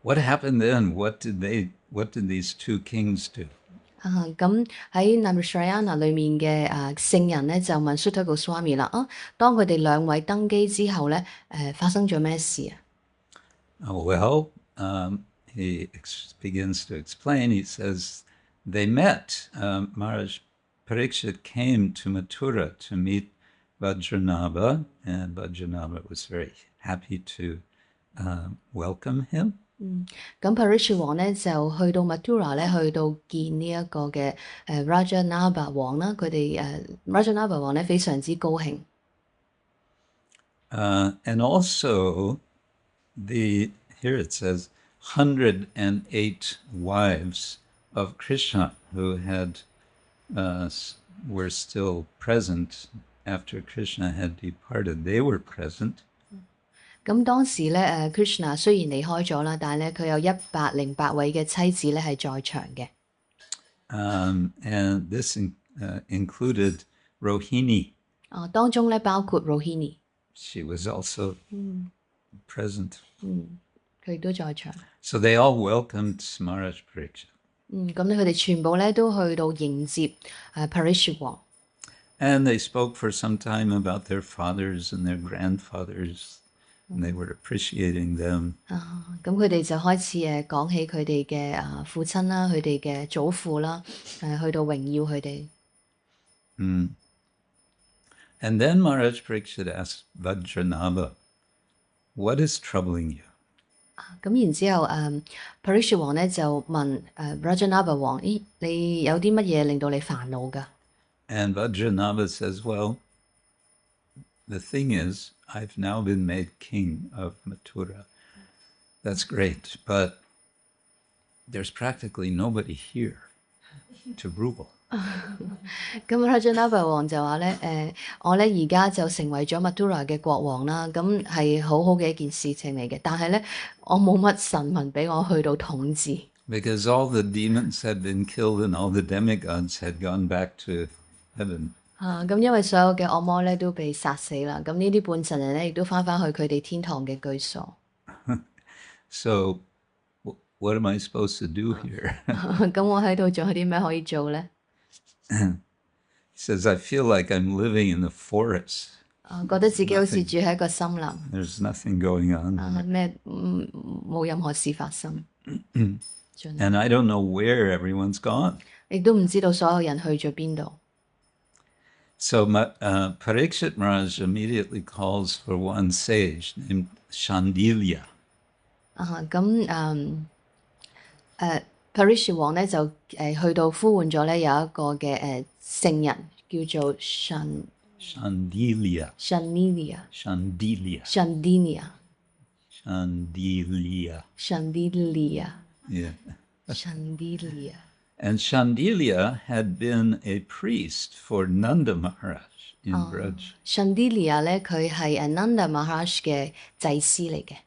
what happened then? What did these two kings do? 咁喺 Naimisharanya 裏面嘅聖人咧就問 Sutta Goswami 啦，當佢哋兩位登基之後咧，發生咗咩事啊？ Well, he begins to explain. He says they met. Maharaj Parikshit came to Mathura to meet Vajranabha, and Vajranabha was very happy to welcome him. 咁 Parikshit 王咧就去到 Mathura 咧，去到見呢一個嘅Rajanabha 王啦，佢哋Rajanabha 王咧非常之高興。And also, here it says 108 wives of Krishna who were still present after Krishna had departed. They were present. 咁當時咧Krishna 雖然離開咗啦，但係咧佢有108位嘅妻子咧係在場嘅。And this included Rohini. 當中咧包括 Rohini。 She was also present. 佢亦都在場。 So they all welcomed Maharaj Parikshit. 咁咧佢哋全部咧都去到迎接Parikshit 王。 And they spoke for some time about their fathers and their grandfathers. And they were appreciating them. 咁佢哋就開始講起佢哋嘅父親啦，佢哋嘅祖父啦，去到榮耀佢哋。And then Maharaj Parikshit asked Vajranabha, "What is troubling you?" 咁然之後Parikshit 王咧就問Rajanabha 王：咦，你有啲乜嘢令到你煩惱㗎？ And Vajranabha says, "Well, the thing is, I've now been made king of Mathura. That's great, but there's practically nobody here to rule. 咁 Rajanava 王就話咧，我咧而家就成為咗 Mathura 嘅國王啦，咁係好好嘅一件事情嚟嘅。但係咧，我冇乜神民俾我去到統治。Because all the demons had been killed and all the demigods had gone back to heaven. 咁因為所有嘅惡魔咧都被殺死啦，咁呢啲半神人咧亦都翻返去佢哋天堂嘅居所。So, what am I supposed to do here? 咁我喺度仲有啲咩可以做咧？ He says, I feel like I'm living in the forest. 覺得自己好似住喺一個森林， There's nothing going on. 冇任何事發生， And I don't know where everyone's gone. 亦都唔知道所有人去咗邊度。 So Parikshit Maharaj immediately calls for one sage named Shandilya. Parikshit 王咧就去到呼喚咗咧有一個嘅聖人叫做 Shandilya. Shandilya。 Yeah. Shandilya。 And Shandilya had been a priest for Nanda Maharaj in Braj. Shandilya 咧佢係Nanda Maharaj 嘅祭司嚟嘅。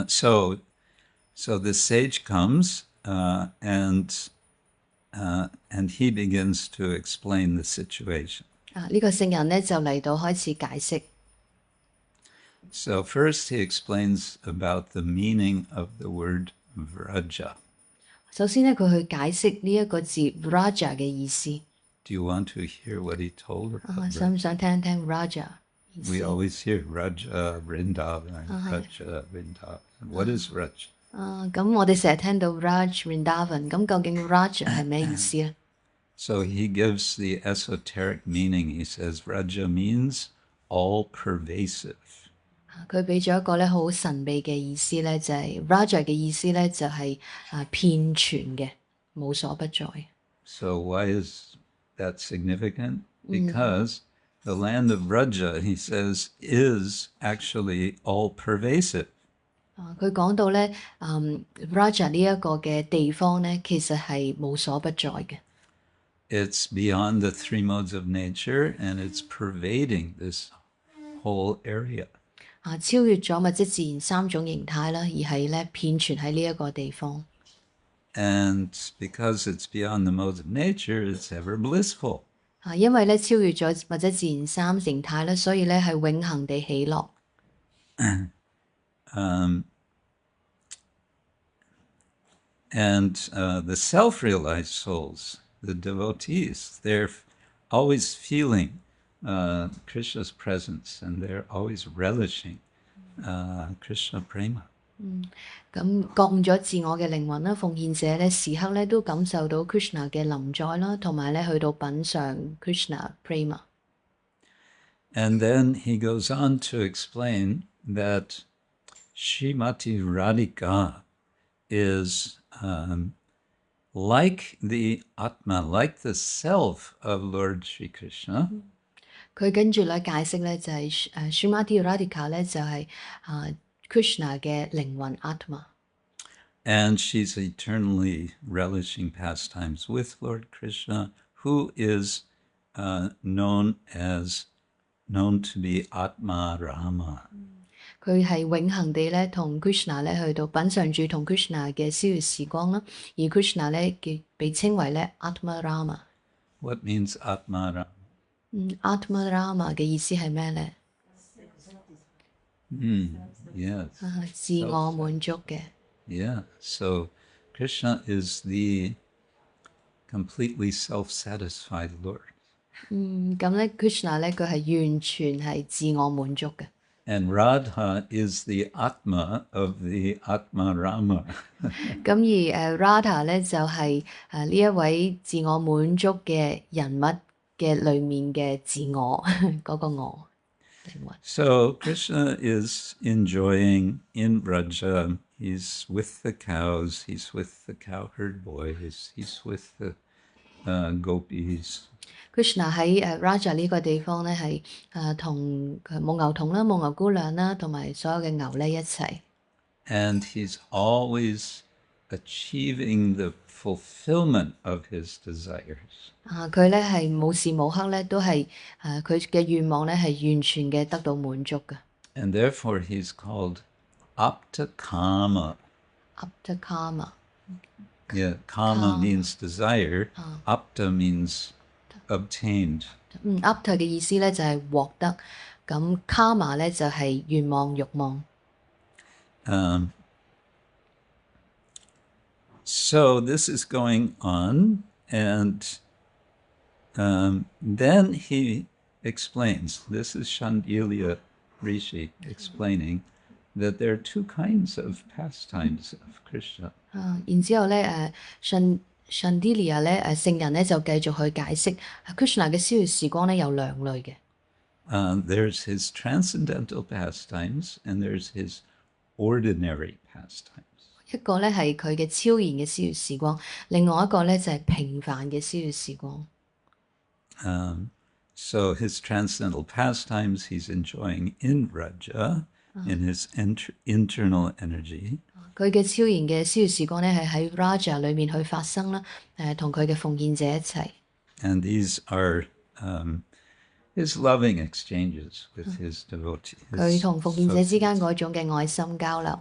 So the sage comes and he begins to explain the situation. 呢個聖人咧就嚟到開始解釋。 So first he explains about the meaning of the word Vraja. 首先咧佢去解釋呢一個字 Vraja 嘅意思。 Do you want to hear what he told about 想唔想聽一聽 Vraja？ We always hear Vraja, Vrindavan, Vraja, Vrindavan. What is Vraja? 咁我哋成日聽到 Raj Vrindavan， 咁究竟 Raj 係咩意思咧？ So he gives the esoteric meaning. He says Vraja means all pervasive. 佢俾咗一個咧好神秘嘅意思咧，就係 Raja 嘅意思咧就係遍全嘅，無所不在。 So why is that significant? Because the land of Vraja, he says, is actually all pervasive. 佢講到咧，Raja 呢一個嘅地方咧，其實係無所不在嘅。 It's beyond the three modes of nature, and it's pervading this whole area. 超越咗物質自然三種形態啦，而係咧遍全喺呢一個地方。 And because it's beyond the modes of nature, it's ever blissful. 因為咧超越咗物質自然三形態咧，所以咧係永恆地喜樂。 The self-realized souls, the devotees, they're always feeling Krishna's presence, and they're always relishing Krishna prema. 咁覺悟咗自我嘅靈魂啦，奉獻者咧時刻咧都感受到 Krishna 嘅臨在啦，同埋咧去到品嚐 Krishna prema。 And then he goes on to explain that Srimati Radhika is like the Atma, like the self of Lord Sri Krishna. 佢跟住咧解釋咧就係Śrīmati Radhika 咧就係Krishna 嘅靈魂 Atma。 And she's eternally relishing pastimes with Lord Krishna, who is known to be Atma Rama. 佢係永恆地咧同 Krishna 咧去到品嚐住同 Krishna 嘅逍遙時光啦，而 Krishna 咧被稱為咧 Atma Rama。 What means Atma Rama? Atma Rama 嘅意思係咩咧？ Yes. 自我滿足嘅。 Yeah. So Krishna is the completely self-satisfied Lord. 咁咧 Krishna 咧佢係完全係自我滿足嘅。 And Radha is the Atma of the Atma Rama. 咁而Radha 咧就係呢一位自我滿足嘅人物嘅裏面嘅自我嗰個我靈魂。 So Krishna is enjoying in Vraja. He's with the cows. He's with the cowherd boys. He's with the gopis. Krishna 喺Raja 呢個地方咧係同母牛童啦、母牛姑娘啦，同埋所有嘅牛咧一齊。And he's always achieving the fulfillment of his desires. 佢咧係無時無刻咧都係佢嘅願望咧係完全嘅得到滿足嘅。And therefore he's called aptakama. Aptakama. Yeah, kama means desire. Apta means obtained. Apta 嘅意思咧就係獲得，咁 karma 咧就係願望、慾望。So this is going on, and then he explains, this is Shandilya Rishi explaining, that there are two kinds of pastimes of Krishna. 然之後咧Shandilya 咧聖人咧就繼續去解釋 Krishna 嘅逍遙時光咧有兩類嘅。There's his transcendental pastimes, and there's his ordinary pastimes. 一個咧係佢嘅超然嘅逍遙時光，另外一個咧就係平凡嘅逍遙時光。So his transcendental pastimes he's enjoying in Raja, in his internal energy. 佢嘅超然嘅逍遙時光咧係喺 Raja 裏面去發生啦，同佢嘅奉獻者一齊。And these are his loving exchanges with his devotees. 佢同奉獻者之間嗰種嘅愛心交流。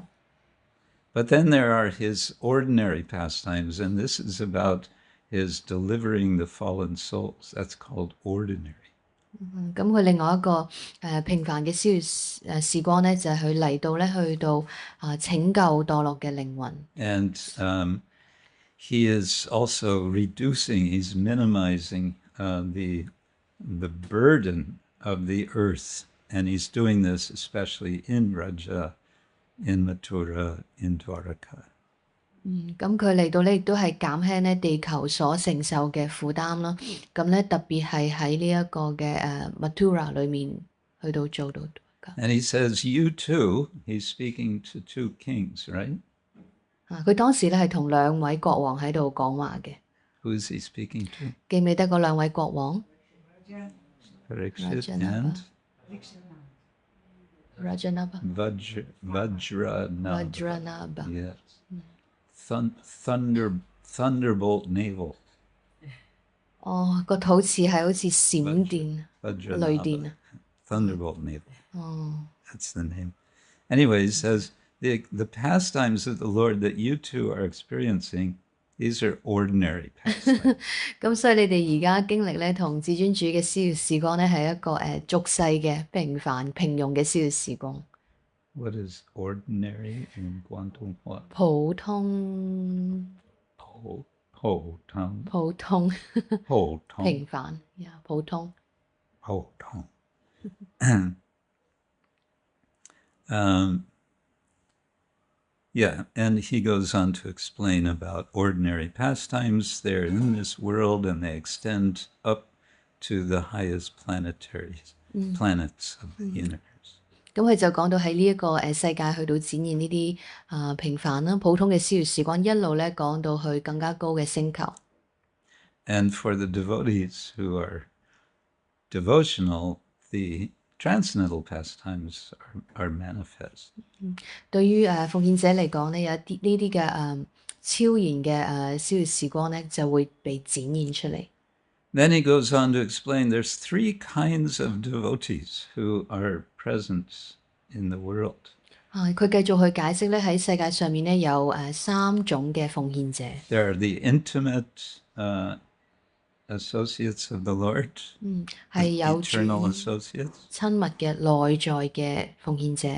But then there are his ordinary pastimes, and this is about his delivering the fallen souls. That's called ordinary. 咁佢另外一個平凡嘅逍遙時光咧，就係佢嚟到咧去到拯救墮落嘅靈魂。And he is also reducing, he's minimizing the burden of the earth, and he's doing this especially in Raja, in Mathura, in Dwaraka. 咁佢嚟到咧，亦都係減輕咧地球所承受嘅負擔啦。咁咧特別係喺呢一個嘅Mathura 裏面去到做到。And he says, you too, he's speaking to two kings, right? 佢當時咧係同兩位國王喺度講話嘅。Who is he speaking to? 記唔記得嗰兩位國王？ Parikshit and Rajanabha. Vajranabha. Yes. Thunderbolt navel. 個肚臍係好似閃電、雷電啊。Thunderbolt navel. That's the name. Anyway, he says, the pastimes of the Lord that you two are experiencing, these are ordinary pastimes. 咁所以你哋而家經歷咧，同至尊主嘅逍遙時光咧，係一個俗世嘅平凡平庸嘅逍遙時光。What is ordinary in Guantonghua? 普通。普通平凡呀，普通。Yeah, and he goes on to explain about ordinary pastimes. They're in this world and they extend up to the highest planets of the universe. 咁佢就講到喺呢一個世界去到展現呢啲平凡啦、普通嘅逍遙時光，一路咧講到去更加高嘅星球。And for the devotees who are devotional, the transcendental pastimes are manifest. 對於奉獻者嚟講咧，有啲呢啲嘅超然嘅逍遙時光咧，就會被展現出嚟。Then he goes on to explain there's three kinds of devotees who are present in the world. 佢繼續去解釋咧，喺世界上面咧有三種嘅奉獻者。There are the intimate associates of the Lord, 係有 eternal associates. 親密嘅內在嘅奉獻者。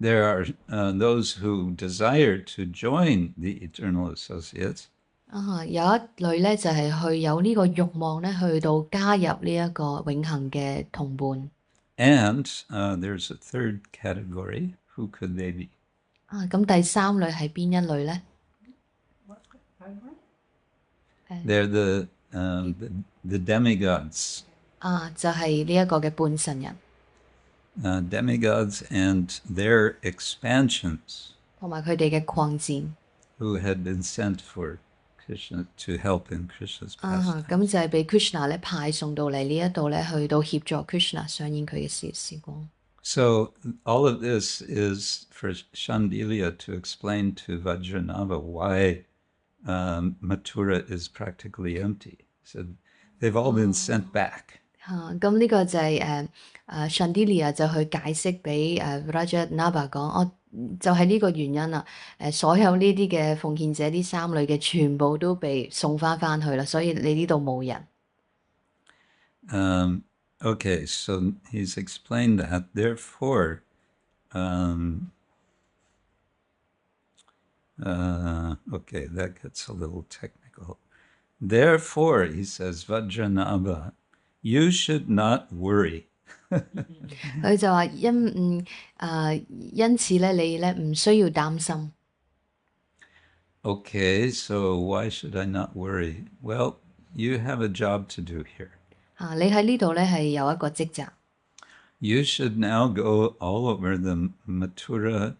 There are those who desire to join the eternal associates. 有一類咧就係去有呢個慾望咧，去到加入呢一個永恆嘅同伴。And there's a third category. Who could they be? 咁第三類係邊一類咧？ They're the demigods. 就係呢一個嘅半神人。Demigods and their expansions. 同埋佢哋嘅擴展。Who had been sent for Krishna to help in Krishna's 咁 pastime. 就係被 Krishna 咧派送到嚟呢一度咧，去到協助 Krishna 上演佢嘅事業時光。So all of this is for Shandilya to explain to Vajranava why Mathura is practically empty. So they've all been sent back. 咁呢個就係Shandilya 就去解釋俾Vajranava 講，就係呢個原因啦。所有呢啲嘅奉獻者，啲三類嘅全部都被送翻去啦，所以你呢度冇人。Okay, so he's explained that. Therefore, okay, that gets a little technical. Therefore, he says, Vajranava, you should not worry. 佢就話因此咧，你咧唔需要擔心。Okay, so why should I not worry? Well, you have a job to do here. 你喺呢度咧係有一個職責。You should now go all over the Mathura,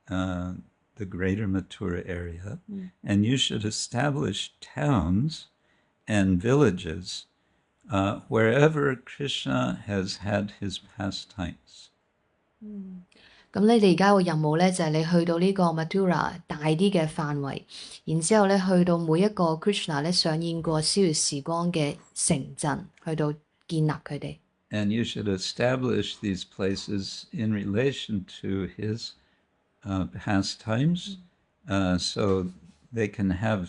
the greater Mathura area, and you should establish towns and villages wherever Krishna has had his pastimes. 咁你哋而家個任務咧就係你去到呢個 Mathura 大啲嘅範圍，然之後咧去到每一個 Krishna 咧上演過逍遙時光嘅城鎮，去到建立佢哋。And you should establish these places in relation to his pastimes, so they can have,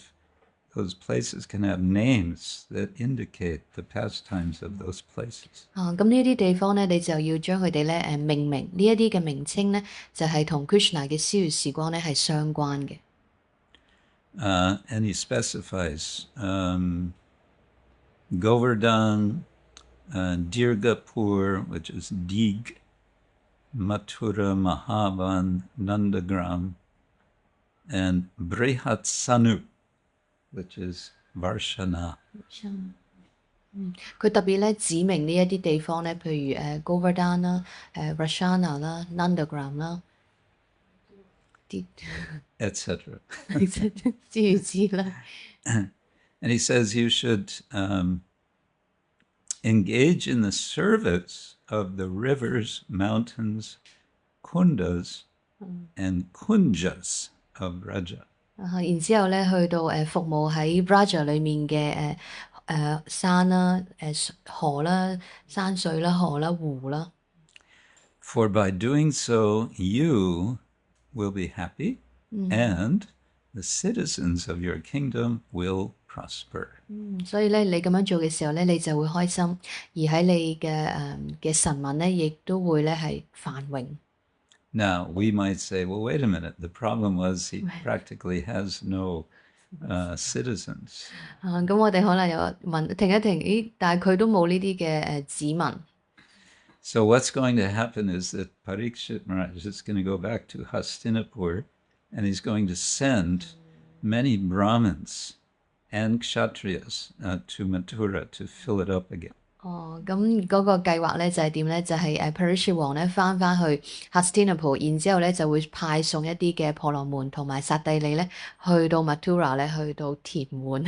those places can have names that indicate the pastimes of those places. 咁呢啲地方咧，你就要將佢哋咧命名，呢一啲嘅名稱咧就係同 Krishna 嘅逍遙時光咧係相關嘅。And he specifies Govardhan, Dirgapur, which is Dig, Mathura, Mahavan, Nandagram, and Brihatsanu, which is Varshana. 佢特別咧指明呢一啲地方咧，譬如Govardhan 啦、Varshana 啦、Nandagram 啦，etc. 諸如此類。And he says you should engage in the service of the rivers, mountains, kundas, and kunjas of Raja. 然之後咧，去到服務喺 Raja 裏面嘅山啦、河啦、山水啦、河啦、湖啦。For by doing so, you will be happy, and the citizens of your kingdom will prosper. 所以咧，你咁樣做嘅時候咧，你就會開心，而喺你嘅臣民咧，亦都會咧係繁榮。Now, we might say, well, wait a minute. The problem was he practically has no citizens. 咁我哋可能又停一停，咦？但係佢都冇呢啲嘅子民。So what's going to happen is that Parikshit Maharaj is going to go back to Hastinapur, and he's going to send many Brahmins and Kshatriyas to Mathura to fill it up again. 咁嗰個計劃咧就係點咧？就係Parikshit王咧翻去 Hastinapur， 然之後咧就會派送一啲嘅婆羅門同埋剎帝利咧去到 Mathura 咧去到填滿。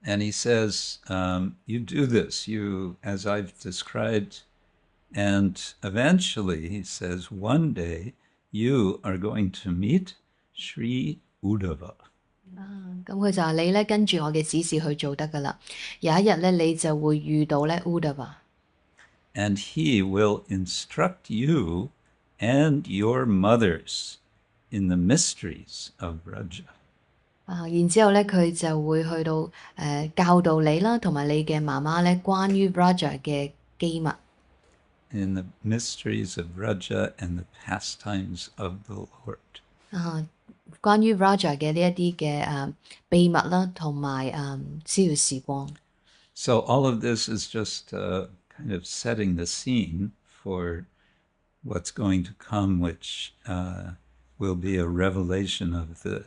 And he says, you do this, you, as I've described, and eventually, he says, one day you are going to meet Sri Uddhava. 咁佢就話你咧跟住我嘅指示去做得噶啦，有一日咧你就會遇到咧 Uddhava。And he will instruct you and your mothers in the mysteries of Raja. 然之後咧佢就會去到教導你啦，同埋你嘅媽媽咧關於 Raja 嘅機密。In the mysteries of Raja and the pastimes of the Lord. 關於 Raja 嘅呢一啲嘅秘密啦，同埋逍遙時光。So all of this is just kind of setting the scene for what's going to come, which will be a revelation of the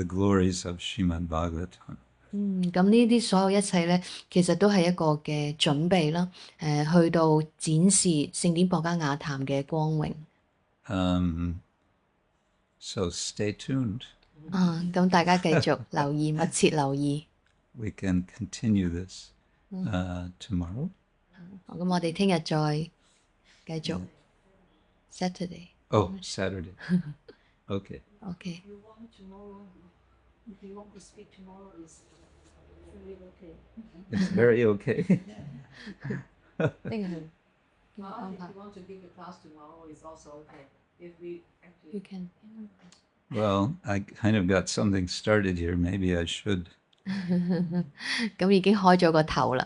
glories of Śrīmad-Bhāgavatam. 咁呢啲所有一切咧，其實都係一個嘅準備啦，去到展示聖典博加雅壇嘅光榮。So stay tuned. 咁大家繼續留意，密切留意。 We can continue this tomorrow. 咁我哋聽日再繼續 Saturday。 Oh, Saturday. Okay. OK。 If you want to speak tomorrow, is very okay. It's very okay. 聽日去 If you want to give a class tomorrow, is also okay. If we actually You can Well, I kind of got something started here. Maybe I should. 咁已經開咗個頭啦。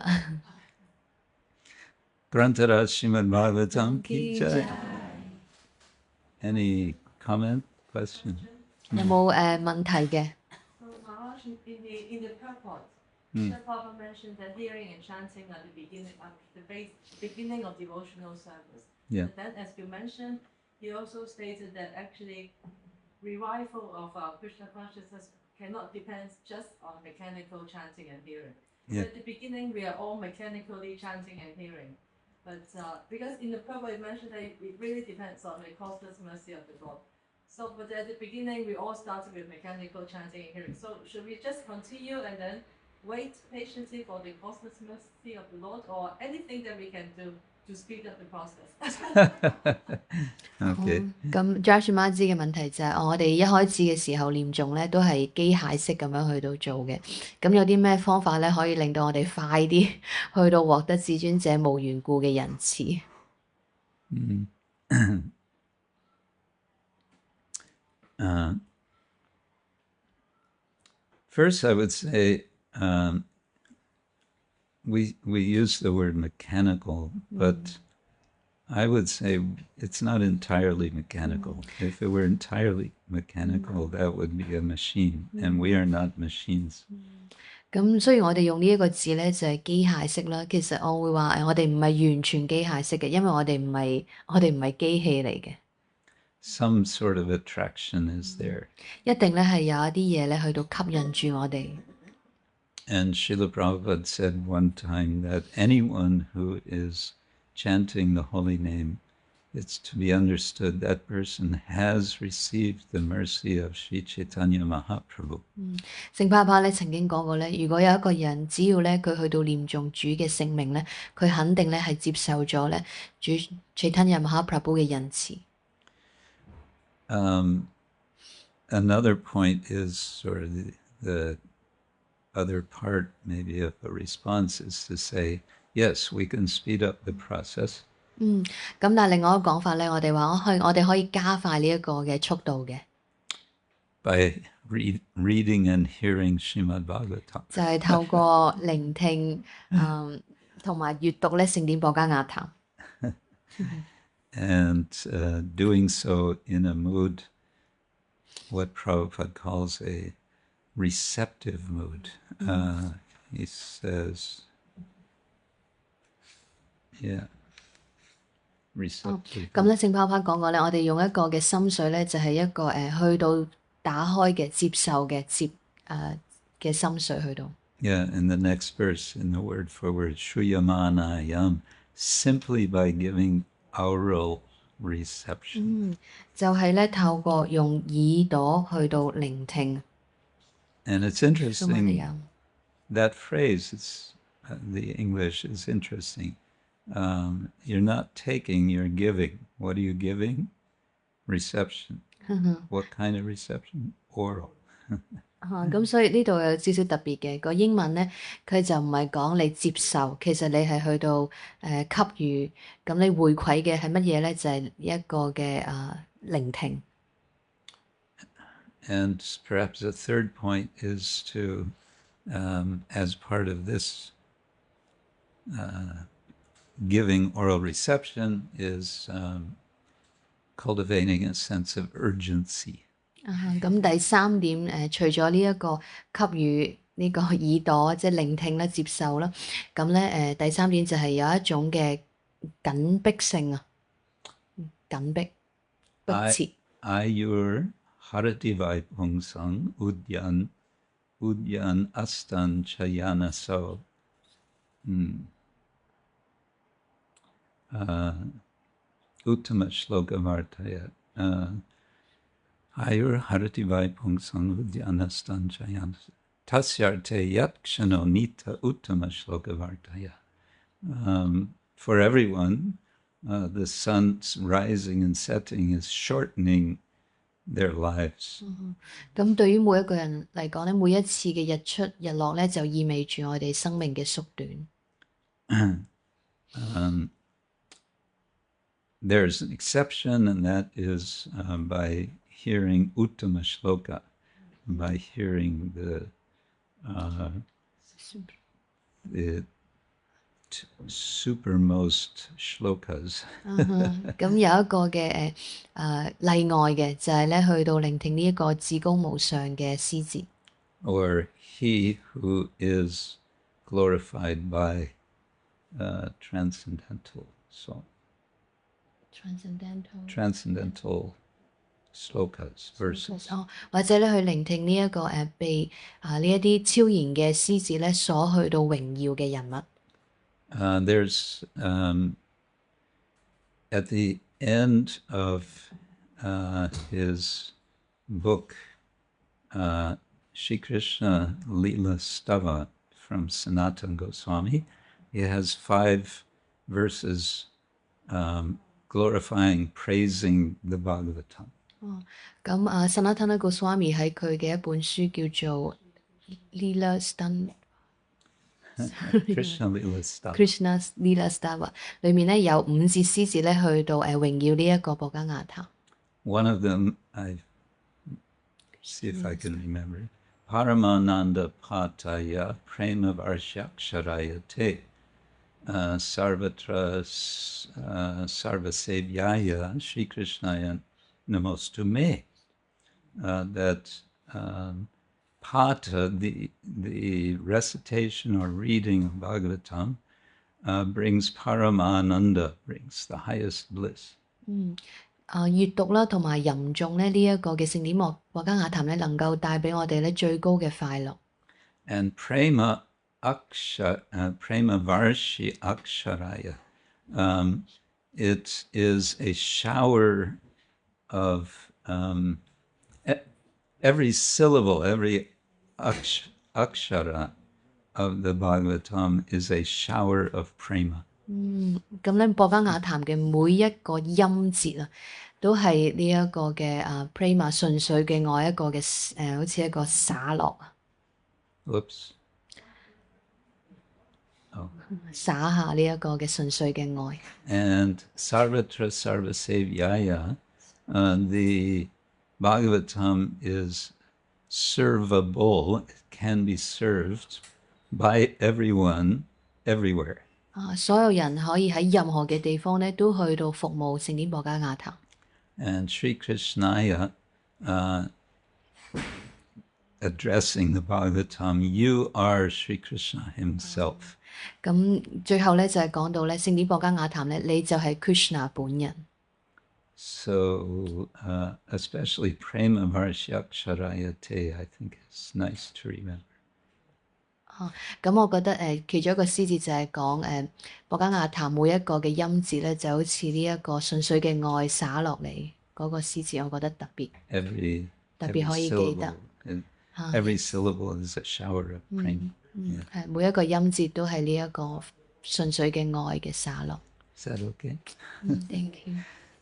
Grantara Śrīmad-Bhāgavatam ki jai. Any comment, question? 有冇問題嘅？ So Maharaj, in the purport, Hmm. the Prabhupada mentioned that hearing and chanting are the beginning of devotional service. Yeah. But then, as you mentioned, he also stated that actually revival of Krishna consciousness cannot depend just on mechanical chanting and hearing. Yeah. So at the beginning, we are all mechanically chanting and hearing. But because in the purport, it mentioned that it really depends on the causeless mercy of the Lord. So, but at the beginning, we all started with mechanical chanting and hearing. So, should we just continue and then wait patiently for the causeless mercy of the Lord, or anything that we can do to speed up the process? Okay. 咁 Josh Mazi 嘅問題就係、我哋一開始嘅時候念誦咧都係機械式咁樣去到做嘅，咁有啲咩方法咧可以令到我哋快啲去到獲得至尊者無緣故嘅仁慈？ First, I would say we use the word mechanical, but I would say it's not entirely mechanical. If it were entirely mechanical, that would be a machine, and we are not machines. 咁雖然我哋用呢一個字咧就係機械式啦，其實我會話我哋唔係完全機械式嘅，因為我哋唔係機器嚟嘅， Some sort of attraction is there. 一定咧係有一啲嘢咧去到吸引住我哋。 And Srila Prabhupada said one time that anyone who is chanting the holy name, it's to be understood that person has received the mercy of Sri Chaitanya Mahaprabhu. 聖爸爸咧曾經講過咧，如果有一個人只要咧佢去到念誦主嘅聖名咧，佢肯定咧係接受咗咧主 Chaitanya Mahaprabhu 嘅仁慈。 Another point is sort of the other part maybe of a response is to say, yes, we can speed up the process. 咁但係另外一個講法咧，我哋話我哋可以加快呢一個嘅速度嘅， by reading and hearing Śrīmad-Bhāgavatam. 就係透過聆聽同埋閱讀咧聖典博伽亞談。 And doing so in a mood, what Prabhupada calls a receptive mood. He says, yeah, receptive. 咁咧聖爸爸講過咧，我哋用一個嘅心水咧，就係一個去到打開嘅接受嘅嘅心水去到。 Yeah, in the next verse, in the word for word, Shruyamanayam, simply by giving aural reception. 就係咧透過用耳朵去到聆聽。 And it's interesting, Shruyamanayam. that phrase, it's, the English is interesting. You're not taking, you're giving. What are you giving? Reception. What kind of reception? Oral. 咁所以呢度有少少特別嘅個英文咧，佢就唔係講你接受，其實你係去到給予，咁你回饋嘅係乜嘢咧？就係一個嘅聆聽。 And perhaps a third point is to, as part of this giving oral reception, is cultivating a sense of urgency. 咁第三點除咗呢一個給予呢個耳朵即係聆聽啦、接受啦，咁咧第三點就係有一種嘅緊迫性啊，緊迫迫切。 Ayur haradivai pungsang udyan astan chayanaso. Uttama shloka vartaya. Hayur harati vaipung sanudyanastan jayan tasyarte yatkshano nita uttama shloka vartaya. For everyone, the sun's rising and setting is shortening their lives. 咁對於每一個人嚟講咧，每一次嘅日出日落咧，就意味住我哋生命嘅縮短。There's an exception, and that is by hearing uttama shloka, by hearing the supermost shlokas. 咁有一個嘅例外嘅，就係咧去到聆聽呢一個至高無上嘅詩節。Or he who is glorified by transcendental song. Transcendental slokas, verses. 或者咧去聆聽呢一個被呢一啲超然嘅詩節咧所去到榮耀嘅人物。There's at the end of his book, Shri Krishna Lila Stava from Sanatana Goswami, he has 5 verses glorifying, praising the Bhagavatam. 咁Sanatana Goswami 喺佢嘅一本書叫做 Lila Stava Krishna Lila Stava. Krishna Lila Stava 裏面咧有5節詩節咧去到榮耀呢一個博加亞他。One of them, I see if I can remember. Paramananda Pataya Prema Varshaksharaya Te Sarvasevyaya Shri Krishnaya Namostu Me. That Pata, the recitation or reading of Bhagavatam, brings Paramananda, brings the highest bliss. 閱讀啦同埋吟誦咧呢一個嘅聖典博加亞談咧，能夠帶俾我哋咧最高嘅快樂。And Prema Varshi Aksharaya, it is a shower of every syllable, every akshara of the Bhagavatam is a shower of prema. 咁咧博加亞談嘅每一個音節啊，都係呢一個嘅prema 純粹嘅愛一個嘅好似一個灑落啊。Oops. Oh. 灑下呢一個嘅純粹嘅愛。And Sarvatra Sarvasevyaya, the Bhagavatam is servable, it can be served by everyone, everywhere. 所有人可以喺任何嘅地方咧，都去到服務聖典博加亞談。And Sri Krishnaya addressing the Bhagavatam, you are Sri Krishna himself. 咁最後咧就係講到咧聖典博加亞談咧，你就係 Krishna 本人。So especially Prema Varshaksharaya Te, I think is nice to remember. 咁我覺得其中一個詩節就係講博加亞談每一個嘅音節咧，就好似呢一個純粹嘅愛灑落嚟嗰個詩節，我覺得特別可以記得。Every syllable is a shower of prema. 係每一個音節都係呢一個純粹嘅愛嘅灑落。Is that okay? Thank you.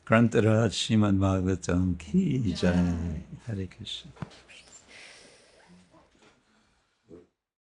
Grantaraj Śrīmad-Bhāgavatam ki jai. Hare Krishna.